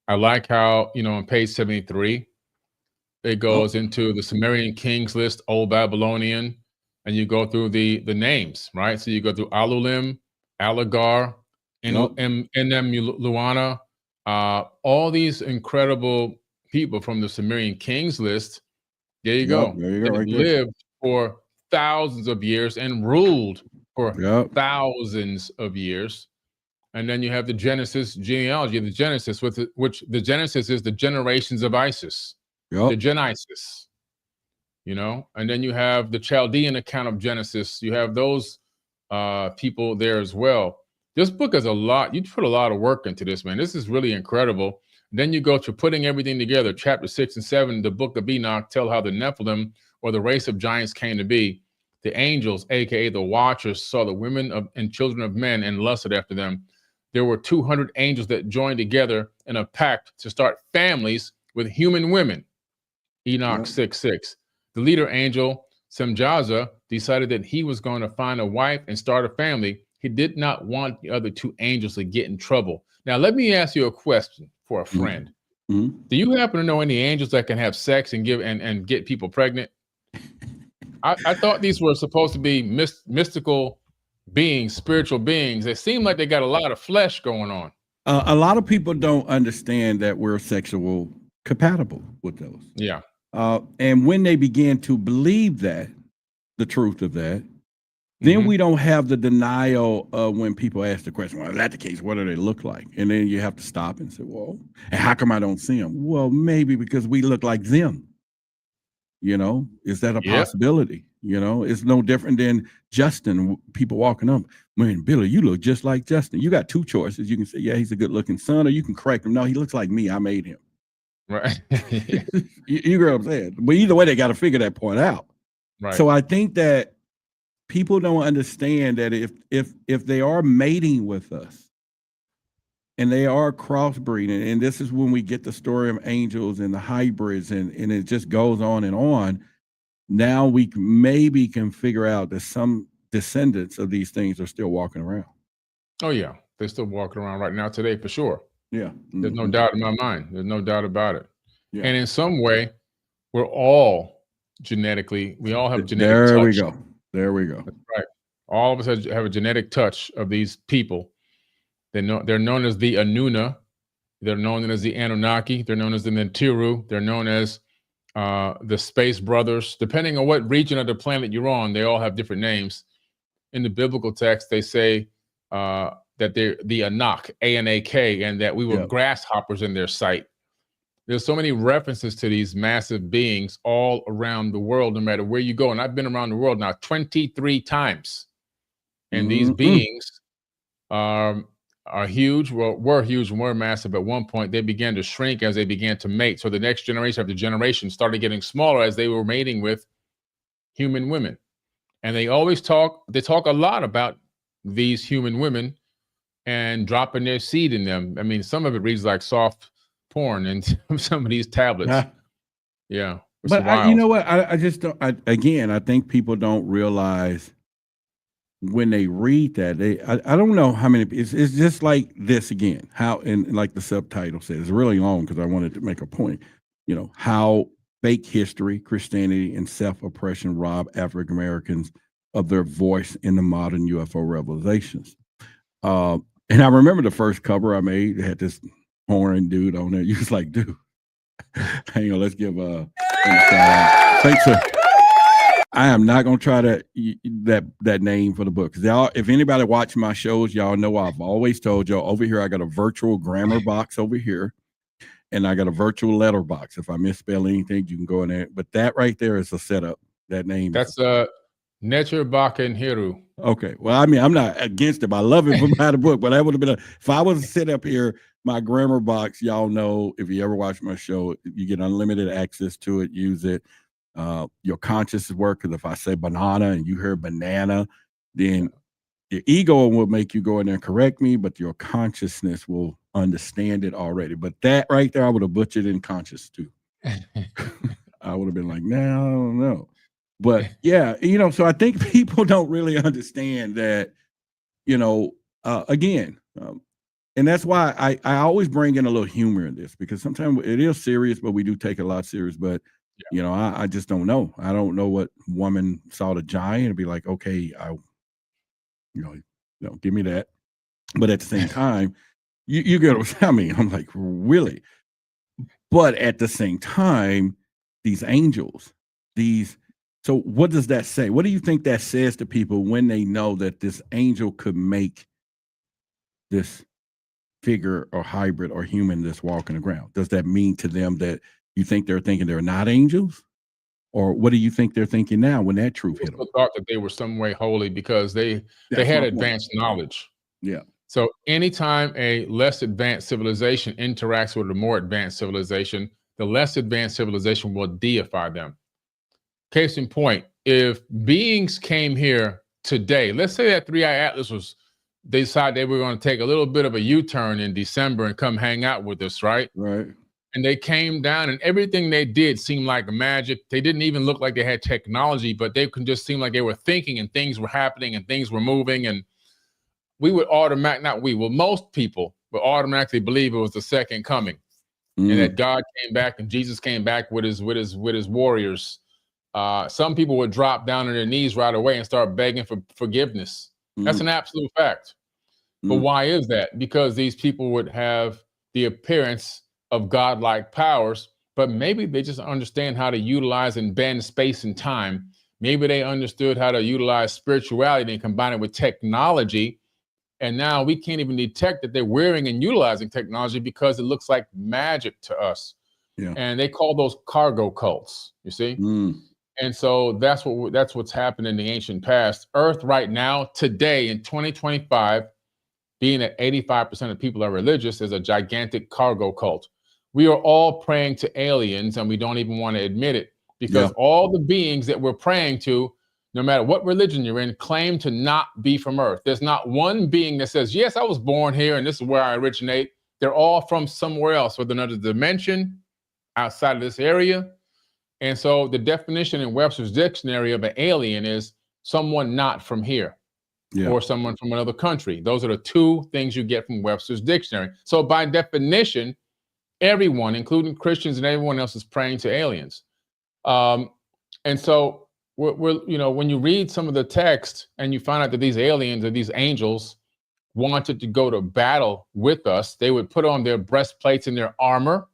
I like how, on page 73, it goes into the Sumerian kings list, Old Babylonian, and you go through the names, right? So you go through Alulim, Alagar, Enem Luana, all these incredible people from the Sumerian kings list. There you go. There you go. Right lived for thousands of years and ruled for thousands of years. And then you have the Genesis genealogy, the Genesis, which the Genesis is the generations of Isis, the Genesis, and then you have the Chaldean account of Genesis. You have those people there as well. This book is a lot. You put a lot of work into this, man. This is really incredible. Then you go to putting everything together. Chapter 6 and 7, the book of Enoch, tell how the Nephilim, or the race of giants, came to be. The angels, aka the Watchers, saw the women and children of men and lusted after them. There were 200 angels that joined together in a pact to start families with human women. Enoch 6:6. The leader angel, Semjaza, decided that he was going to find a wife and start a family. He did not want the other two angels to get in trouble. Now, let me ask you a question for a friend. Do you happen to know any angels that can have sex and get people pregnant? I thought these were supposed to be mystical beings, spiritual beings. They seem like they got a lot of flesh going on. A lot of people don't understand that we're sexual compatible with those. Yeah. And when they begin to believe that, the truth of that, then we don't have the denial of when people ask the question, well, is that the case? What do they look like? And then you have to stop and say, well, and how come I don't see them? Well, maybe because we look like them. Is that a possibility? It's no different than Justin. People walking up, man, Billy, you look just like Justin. You got two choices. You can say, yeah, he's a good looking son, or you can correct him. No, he looks like me. I made him. Right. you get what I'm saying? But either way, they got to figure that point out. Right. So I think that people don't understand that if they are mating with us and they are crossbreeding, and this is when we get the story of angels and the hybrids, and it just goes on and on. Now we maybe can figure out that some descendants of these things are still walking around. Oh, yeah. They're still walking around right now today for sure. Yeah. There's no doubt in my mind. There's no doubt about it. Yeah. And in some way, we're all we all have genetic There touch. we go. There we go. That's right. All of us have a genetic touch of these people. They're known as the Anuna. They're known as the Anunnaki. They're known as the Nentiru. They're known as the Space Brothers. Depending on what region of the planet you're on, they all have different names. In the biblical text, they say that they're the Anak, A-N-A-K, and that we were grasshoppers in their sight. There's so many references to these massive beings all around the world, no matter where you go. And I've been around the world now 23 times. And these beings are huge. Well, were huge and were massive at one point. They began to shrink as they began to mate. So the next generation after generation started getting smaller as they were mating with human women. And they talk a lot about these human women and dropping their seed in them. I mean, some of it reads like soft porn and some of these tablets. Yeah. But you know what? I just don't, I think people don't realize when they read that, I don't know how many, it's just like this again, how, and like the subtitle says, it's really long because I wanted to make a point, how fake history, Christianity, and self-oppression rob African Americans of their voice in the modern UFO revelations. And I remember the first cover I made, it had this horn dude on there. You was like, dude, hang on, let's give thanks, sir. I am not gonna try that name for the book. Y'all, if anybody watch my shows, y'all know I've always told y'all over here I got a virtual grammar box over here, and I got a virtual letterbox. If I misspell anything, you can go in there. But that right there is a setup. That name. That's Necher Bakken Hiru. Okay. Well, I mean, I'm not against it. I love it from the book, but that would have been if I was to sit up here, my grammar box, y'all know, if you ever watch my show, you get unlimited access to it. Use it. Your conscious work, because if I say banana and you hear banana, then your ego will make you go in there and correct me, but your consciousness will understand it already. But that right there, I would have butchered in conscious too. I would have been like, no, I don't know. But yeah, so I think people don't really understand that, again, and that's why I always bring in a little humor in this, because sometimes it is serious, but we do take it a lot serious. But, I just don't know. I don't know what woman saw the giant and be like, okay, give me that. But at the same time, you get what I mean. I'm like, really? But at the same time, these angels, so what does that say? What do you think that says to people when they know that this angel could make this figure or hybrid or human that's walking the ground? Does that mean to them that you think they're thinking they're not angels? Or what do you think they're thinking now when that truth hit them? Thought that they were some way holy because they had advanced knowledge. Yeah. So anytime a less advanced civilization interacts with a more advanced civilization, the less advanced civilization will deify them. Case in point, if beings came here today, let's say that 3-Eye Atlas they decided they were going to take a little bit of a U-turn in December and come hang out with us, right? Right. And they came down and everything they did seemed like magic. They didn't even look like they had technology, but they could just seem like they were thinking and things were happening and things were moving. And we would most people would automatically believe it was the second coming and that God came back and Jesus came back with his warriors. Some people would drop down on their knees right away and start begging for forgiveness. That's an absolute fact. But why is that? Because these people would have the appearance of godlike powers, but maybe they just understand how to utilize and bend space and time. Maybe they understood how to utilize spirituality and combine it with technology. And now we can't even detect that they're wearing and utilizing technology because it looks like magic to us. Yeah. And they call those cargo cults, you see? And so that's what's happened in the ancient past. Earth right now, today in 2025, being that 85% of people are religious, is a gigantic cargo cult. We are all praying to aliens and we don't even want to admit it because all the beings that we're praying to, no matter what religion you're in, claim to not be from Earth. There's not one being that says, yes, I was born here and this is where I originate. They're all from somewhere else, whether another dimension, outside of this area. And so the definition in Webster's dictionary of an alien is someone not from here or someone from another country. Those are the two things you get from Webster's dictionary. So by definition, everyone, including Christians and everyone else, is praying to aliens. And so when you read some of the text and you find out that these aliens or these angels wanted to go to battle with us, they would put on their breastplates and their armor.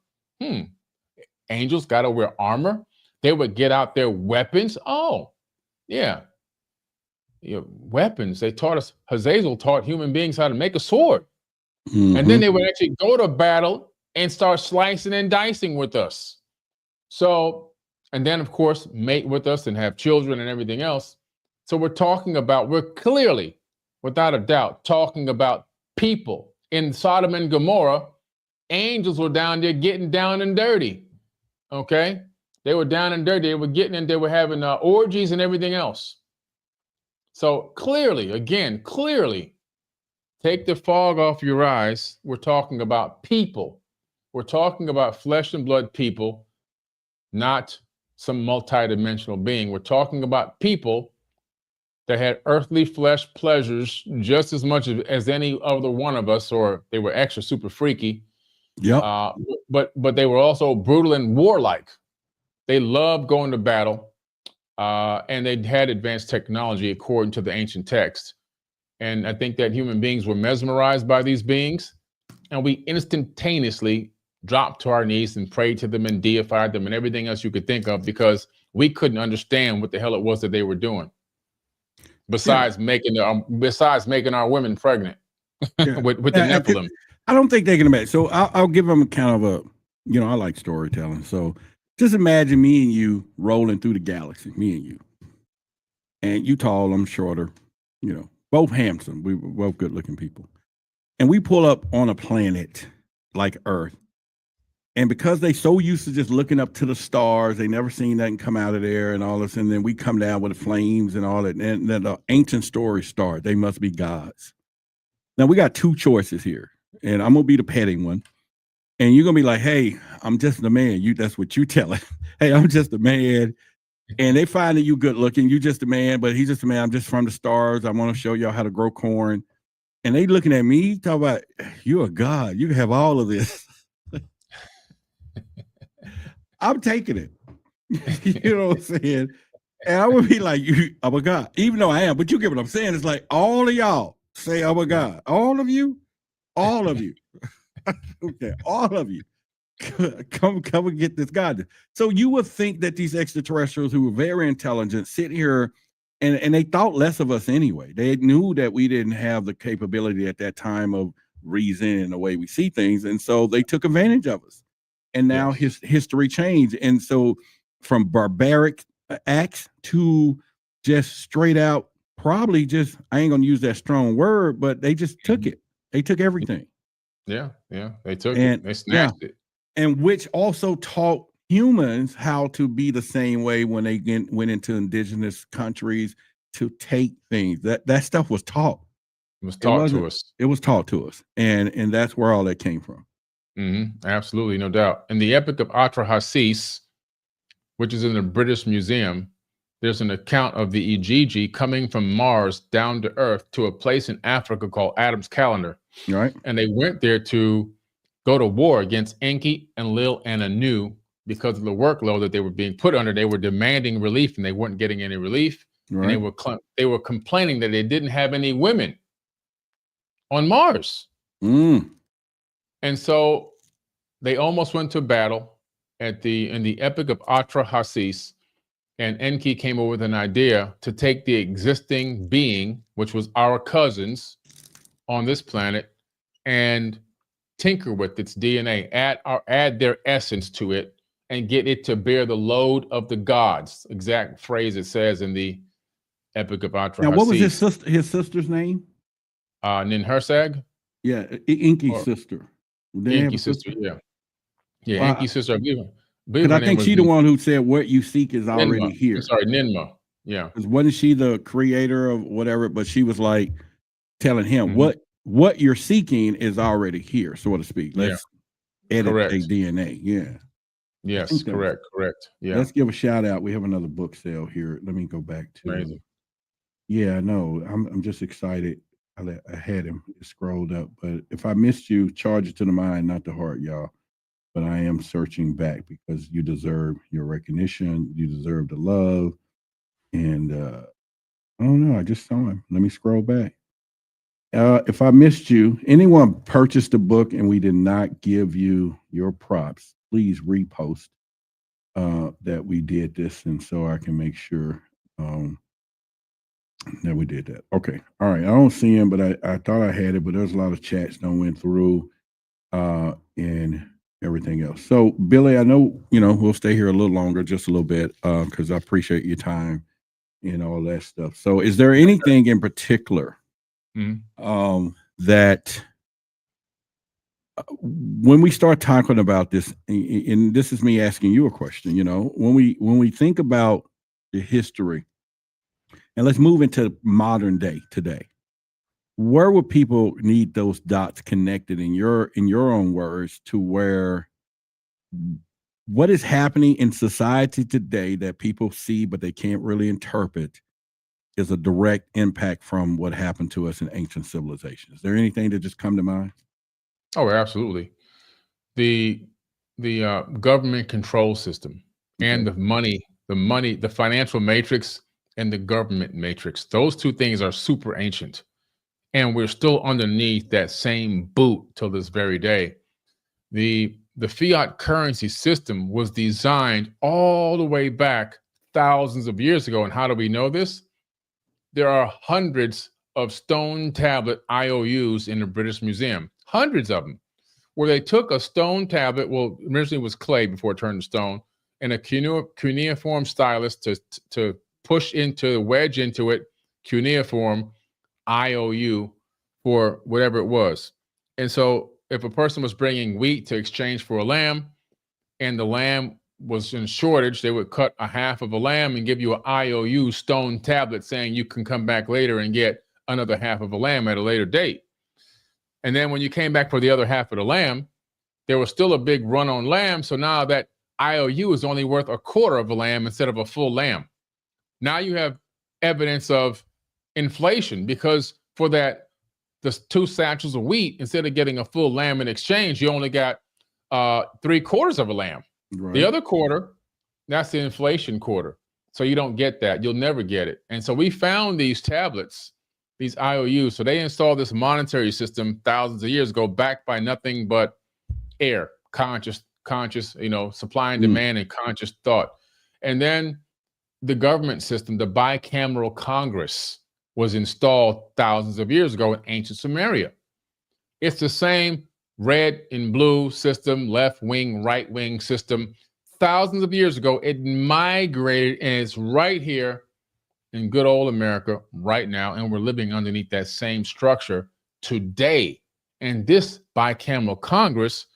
Angels got to wear armor. They would get out their weapons. Oh, yeah. Weapons. They taught us, Hazazel taught human beings how to make a sword. And then they would actually go to battle and start slicing and dicing with us. So, and then of course, mate with us and have children and everything else. So we're clearly, without a doubt, talking about people. In Sodom and Gomorrah, angels were down there getting down and dirty. Okay? They were down and dirty. They were getting in, they were having orgies and everything else. So clearly, take the fog off your eyes. We're talking about people. We're talking about flesh and blood people, not some multidimensional being. We're talking about people that had earthly flesh pleasures just as much as any other one of us, or they were extra super freaky. Yeah. But they were also brutal and warlike. They loved going to battle, and they had advanced technology according to the ancient text. And I think that human beings were mesmerized by these beings, and we instantaneously dropped to our knees and prayed to them and deified them and everything else you could think of because we couldn't understand what the hell it was that they were doing. Besides making our women pregnant with the Nephilim. I don't think they can imagine. So I'll give them kind of I like storytelling. So just imagine me and you rolling through the galaxy, me and you. And you tall, I'm shorter, both handsome. We were both good looking people. And we pull up on a planet like Earth. And because they so used to just looking up to the stars, they never seen nothing come out of there and all this. And then we come down with the flames and all that. And then the ancient stories start. They must be gods. Now we got two choices here. And I'm going to be the petting one. And you're going to be like, hey, I'm just the man. That's what you tell it. Hey, I'm just a man. And they find that you good looking. You just a man, but he's just a man. I'm just from the stars. I want to show y'all how to grow corn. And they looking at me, talk about, you're a god. You can have all of this. I'm taking it. You know what I'm saying? And I would be like, I'm a god. Even though I am, but you get what I'm saying. It's like all of y'all say I'm a god. All of you. Okay, all of you. Come and get this god. So you would think that these extraterrestrials who were very intelligent sit here and they thought less of us anyway. They knew that we didn't have the capability at that time of reason and the way we see things. And so they took advantage of us. And now history changed. And so from barbaric acts to just straight out, probably just, I ain't going to use that strong word, but they just took it. They took everything. Yeah. They took it. They snatched it. And which also taught humans how to be the same way when they went into indigenous countries to take things. That stuff was taught. It was taught to us. It was taught to us. And that's where all that came from. Absolutely, no doubt. In the Epic of Atrahasis, which is in the British Museum, there's an account of the Ijiji coming from Mars down to Earth to a place in Africa called Adam's Calendar. Right. And they went there to go to war against Enki and Lil and Anu because of the workload that they were being put under. They were demanding relief and they weren't getting any relief. Right. And they were complaining that they didn't have any women on Mars. And so they almost went to battle in the Epic of Atrahasis, and Enki came up with an idea to take the existing being, which was our cousins on this planet, and tinker with its DNA, add their essence to it, and get it to bear the load of the gods. Exact phrase it says in the Epic of Atrahasis. Now, what was his sister's name? Ninhursag? Yeah, Enki's sister. Enki's sister, yeah. Yeah, Enki's sister, I believe. Because I think she's the one who said what you seek is already Ninma. here. I'm sorry, Ninma. Yeah. Because wasn't she the creator of whatever? But she was like telling him what you're seeking is already here, so to speak. Let's edit a DNA. Yeah. Yes, correct. Yeah. Let's give a shout out. We have another book sale here. Let me go back to Amazing. Yeah, I know. I'm just excited. I had him scrolled up, but if I missed you, charge it to the mind, not the heart, y'all. But I am searching back because you deserve your recognition. You deserve the love. And I don't know. I just saw him. Let me scroll back. If I missed you, anyone purchased the book and we did not give you your props, please repost that we did this, and so I can make sure that we did that. Okay. All right. I don't see him, but I thought I had it, but there's a lot of chats that went through and everything else. So Billy, I know, we'll stay here a little longer, just a little bit, because I appreciate your time and all that stuff. So is there anything in particular that when we start talking about this, and this is me asking you a question, when we think about the history, and let's move into modern day today, where would people need those dots connected in your own words to where what is happening in society today that people see but they can't really interpret is a direct impact from what happened to us in ancient civilizations? Is there anything that just come to mind? Oh, absolutely. The government control system and the money, the financial matrix and the government matrix, those two things are super ancient. And we're still underneath that same boot till this very day. The fiat currency system was designed all the way back thousands of years ago. And how do we know this? There are hundreds of stone tablet IOUs in the British Museum, hundreds of them, where they took a stone tablet. Well, originally it was clay before it turned to stone, and a cuneiform stylus to wedge into it, cuneiform IOU for whatever it was. And so if a person was bringing wheat to exchange for a lamb, and the lamb was in shortage, they would cut a half of a lamb and give you an IOU stone tablet saying you can come back later and get another half of a lamb at a later date. And then when you came back for the other half of the lamb, there was still a big run on lamb. So now that IOU is only worth a quarter of a lamb instead of a full lamb. Now you have evidence of inflation, because for the 2 satchels of wheat, instead of getting a full lamb in exchange, you only got 3/4 of a lamb. Right. The other quarter, that's the inflation quarter. So you don't get that. You'll never get it. And so we found these tablets, these IOUs. So they installed this monetary system thousands of years ago, backed by nothing but air, conscious, supply and demand and conscious thought. And then the government system, the bicameral Congress, was installed thousands of years ago in ancient Sumeria. It's the same red and blue system, left wing, right wing system. Thousands of years ago, it migrated, and it's right here in good old America right now. And we're living underneath that same structure today. And this bicameral Congress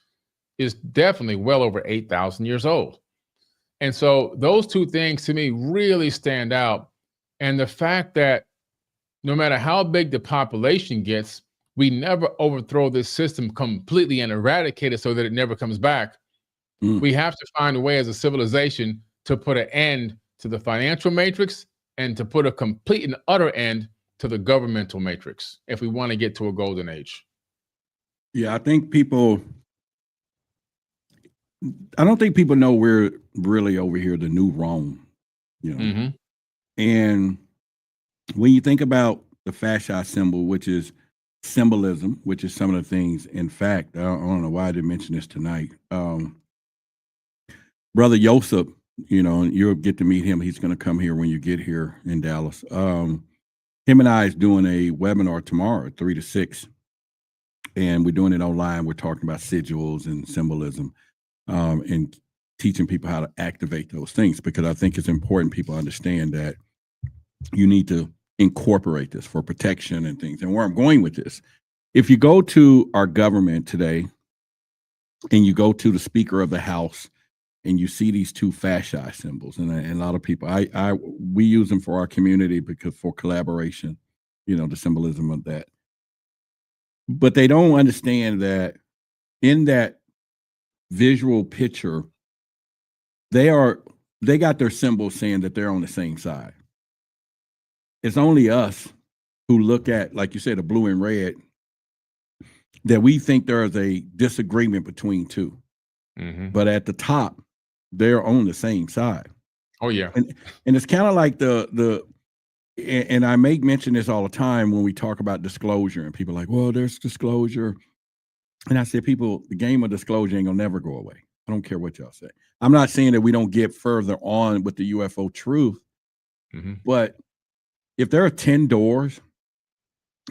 is definitely well over 8,000 years old. And so those two things to me really stand out. And the fact that no matter how big the population gets, we never overthrow this system completely and eradicate it so that it never comes back. We have to find a way as a civilization to put an end to the financial matrix and to put a complete and utter end to the governmental matrix if we want to get to a golden age. Yeah, I don't think people know we're really over here, the new Rome, And when you think about the fasci symbol, which is symbolism, which is some of the things, in fact, I don't know why I didn't mention this tonight. Brother Yosef, you'll get to meet him. He's going to come here when you get here in Dallas. Him and I is doing a webinar tomorrow, 3 to 6. And we're doing it online. We're talking about sigils and symbolism, and teaching people how to activate those things, because I think it's important people understand that you need to incorporate this for protection and things. And where I'm going with this, if you go to our government today and you go to the Speaker of the House and you see these 2 fasci symbols, and a lot of people, we use them for our community because for collaboration, the symbolism of that. But they don't understand that in that visual picture, they got their symbols saying that they're on the same side. It's only us who look at, like you said, the blue and red, that we think there is a disagreement between 2. But at the top, they're on the same side. Oh yeah. And it's kind of like and I make mention this all the time when we talk about disclosure, and people are like, well, there's disclosure. And I say, people, the game of disclosure ain't gonna never go away. I don't care what y'all say. I'm not saying that we don't get further on with the UFO truth, but if there are 10 doors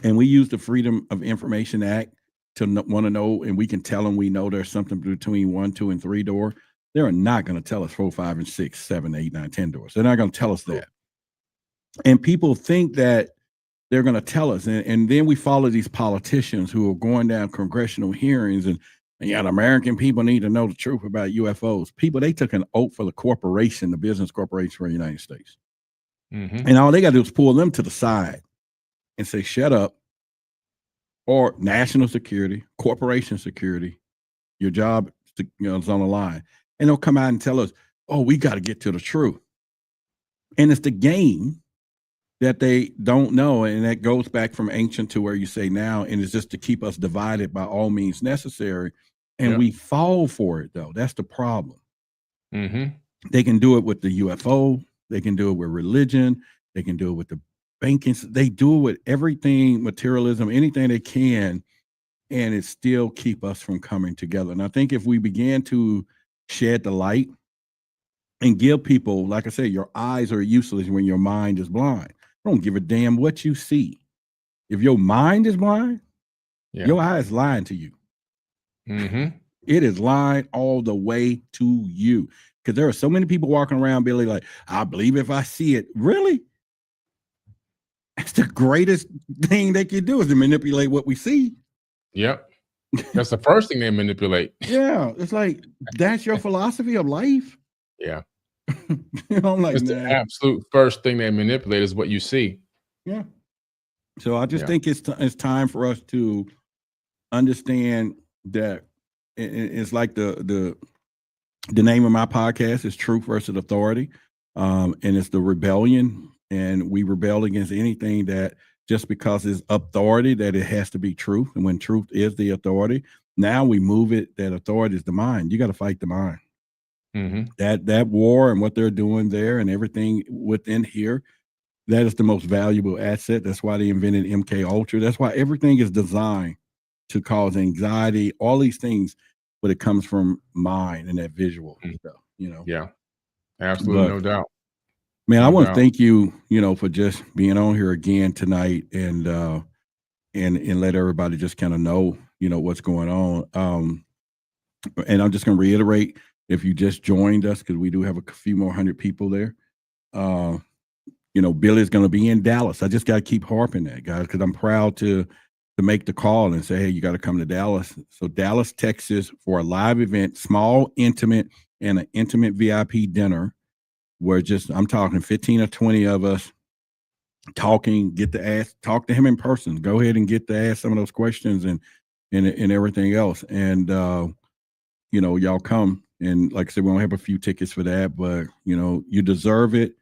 and we use the Freedom of Information Act to want to know, and we can tell them we know there's something between 1, 2, and 3 door, they're not going to tell us 4, 5, and 6, 7, 8, 9, 10 doors. They're not going to tell us that. And people think that they're going to tell us. And then we follow these politicians who are going down congressional hearings and the American people need to know the truth about UFOs. People, they took an oath for the corporation, the business corporation for the United States. And all they got to do is pull them to the side and say, shut up, or national security, corporation security, your job is on the line. And they'll come out and tell us, oh, we got to get to the truth. And it's the game that they don't know. And that goes back from ancient to where you say now, and it's just to keep us divided by all means necessary. And we fall for it, though. That's the problem. They can do it with the UFO. They can do it with religion. They can do it with the banking. They do it with everything, materialism, anything they can, and it still keep us from coming together. And I think if we began to shed the light and give people, like I said, your eyes are useless when your mind is blind. I don't give a damn what you see. If your mind is blind, your eyes lying to you. Mm-hmm. It is lying all the way to you. Because there are so many people walking around, Billy, like, I believe if I see it. Really? That's the greatest thing they can do is to manipulate what we see. Yep. That's the first thing they manipulate. Yeah. It's like, that's your philosophy of life. Yeah. You know, I'm like, It's the absolute first thing they manipulate is what you see. yeah. So I just Yeah. think it's time for us to understand that it's like the name of my podcast is Truth versus Authority, and it's the rebellion, and we rebel against anything that just because it's authority that it has to be truth, and when truth is the authority, now we move it that authority is the mind. You got to fight the mind. Mm-hmm. That war and what they're doing there and everything within here, that is the most valuable asset. That's why they invented MK Ultra. That's why everything is designed to cause anxiety, all these things, but it comes from mind and that visual stuff, you know. Yeah, absolutely, no doubt. Man, No I want to doubt. thank you, you know, for just being on here again tonight and let everybody just kind of know, you know, what's going on. And I'm just going to reiterate, if you just joined us, because we do have a few more hundred people there. You know, Billy's going to be in Dallas. I just got to keep harping that, guys, because I'm proud to make the call and say, hey, you got to come to Dallas. So Dallas, Texas, for a live event, small, intimate, and an intimate VIP dinner, where just I'm talking 15 or 20 of us talking, talk to him in person. Go ahead and get to ask some of those questions and everything else. And you know, y'all come. And like I said, we don't have a few tickets for that, but you know, you deserve it.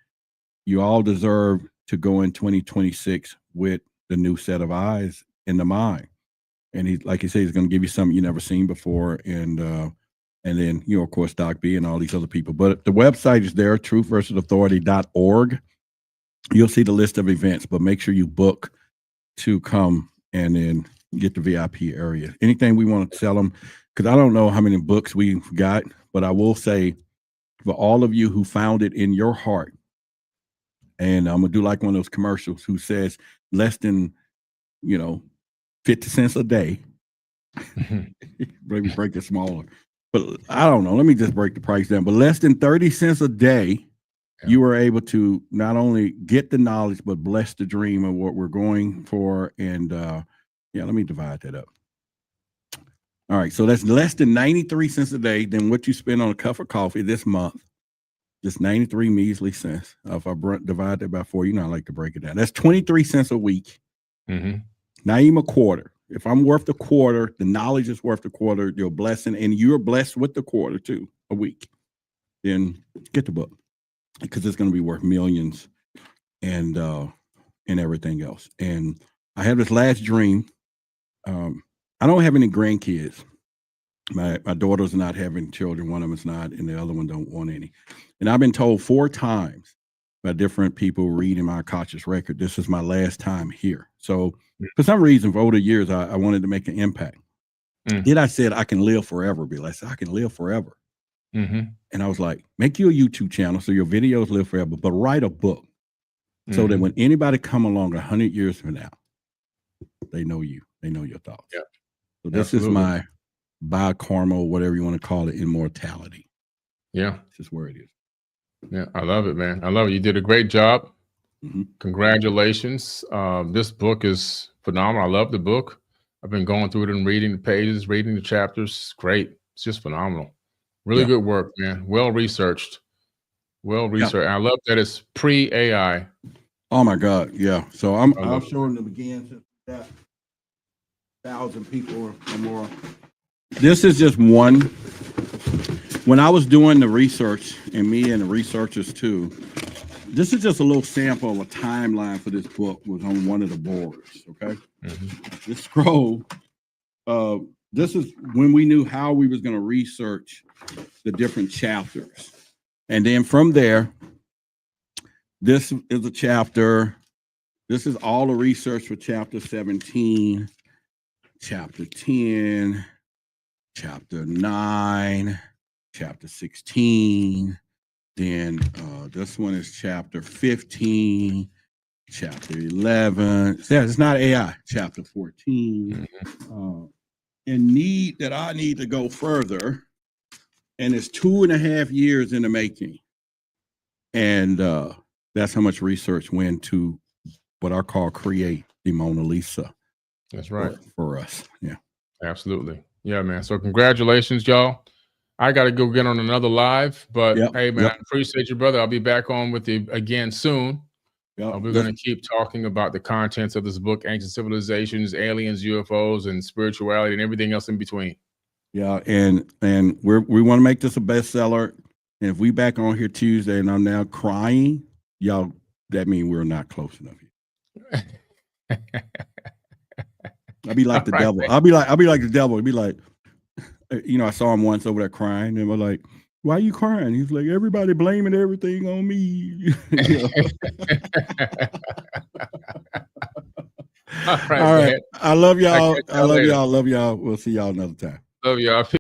You all deserve to go in 2026 with the new set of eyes in the mind. And he, like he said, he's going to give you something you never seen before. And then, you know, of course, Doc B and all these other people. But the website is there, truthversusauthority.org. You'll see the list of events, but make sure you book to come and then get the VIP area. Anything we want to sell them, because I don't know how many books we've got, but I will say for all of you who found it in your heart, and I'm going to do like one of those commercials who says less than, you know, 50 cents a day. Maybe break it smaller. But I don't know. Let me just break the price down. But less than 30 cents a day, you were able to not only get the knowledge, but bless the dream of what we're going for. And yeah, let me divide that up. All right. So that's less than 93 cents a day than what you spend on a cup of coffee this month. Just 93 measly cents. If I divide that by 4, you know, I like to break it down. That's 23 cents a week. Mm-hmm. Not even a quarter. If I'm worth a quarter, the knowledge is worth a quarter, your blessing, and you're blessed with the quarter too, a week, then get the book, because it's going to be worth millions and everything else. And I have this last dream. I don't have any grandkids. My daughter's not having children. One of them is not, and the other one don't want any. And I've been told 4 times by different people reading my conscious record, this is my last time here. So for some reason, for over the years, I wanted to make an impact. Then I said, I can live forever, Bill. I said, I can live forever. Mm-hmm. And I was like, make you a YouTube channel so your videos live forever, but write a book so that when anybody come along 100 years from now, they know you, they know your thoughts. Yeah. So this is my bi-karma, whatever you want to call it, immortality. Yeah. This is where it is. Yeah, I love it, man. I love it. You did a great job. Mm-hmm. Congratulations. This book is phenomenal. I love the book. I've been going through it and reading the pages, reading the chapters. It's great. It's just phenomenal. Really good work, man. Well researched. Well researched. I love that it's pre-AI. Oh my God. Yeah. So I'll show in the beginning that 1,000 people or more. This is just one. When I was doing the research, and me and the researchers too, this is just a little sample of a timeline for this book was on one of the boards. Okay. Mm-hmm. This scroll, this is when we knew how we was going to research the different chapters. And then from there, this is a chapter. This is all the research for chapter 17, chapter 10, chapter 9, chapter 16. Then this one is chapter 15, chapter 11. Yeah, it's not AI. Chapter 14. and I need to go further. And it's 2.5 years in the making. And that's how much research went to what I call create the Mona Lisa. That's right. For us. Yeah. Absolutely. Yeah, man. So congratulations, y'all. I got to go get on another live, but hey, man, I appreciate you, brother. I'll be back on with you again soon. We're going to keep talking about the contents of this book, Ancient Civilizations, Aliens, UFOs, and spirituality, and everything else in between. Yeah, and we want to make this a bestseller. And if we back on here Tuesday and I'm now crying, y'all, that means we're not close enough. I'll be like the devil. Man. I'll be like the devil. I'll be like, I saw him once over there crying, and we're like, "Why are you crying?" He's like, "Everybody blaming everything on me." All right. I love y'all. Love y'all. We'll see y'all another time. Love y'all.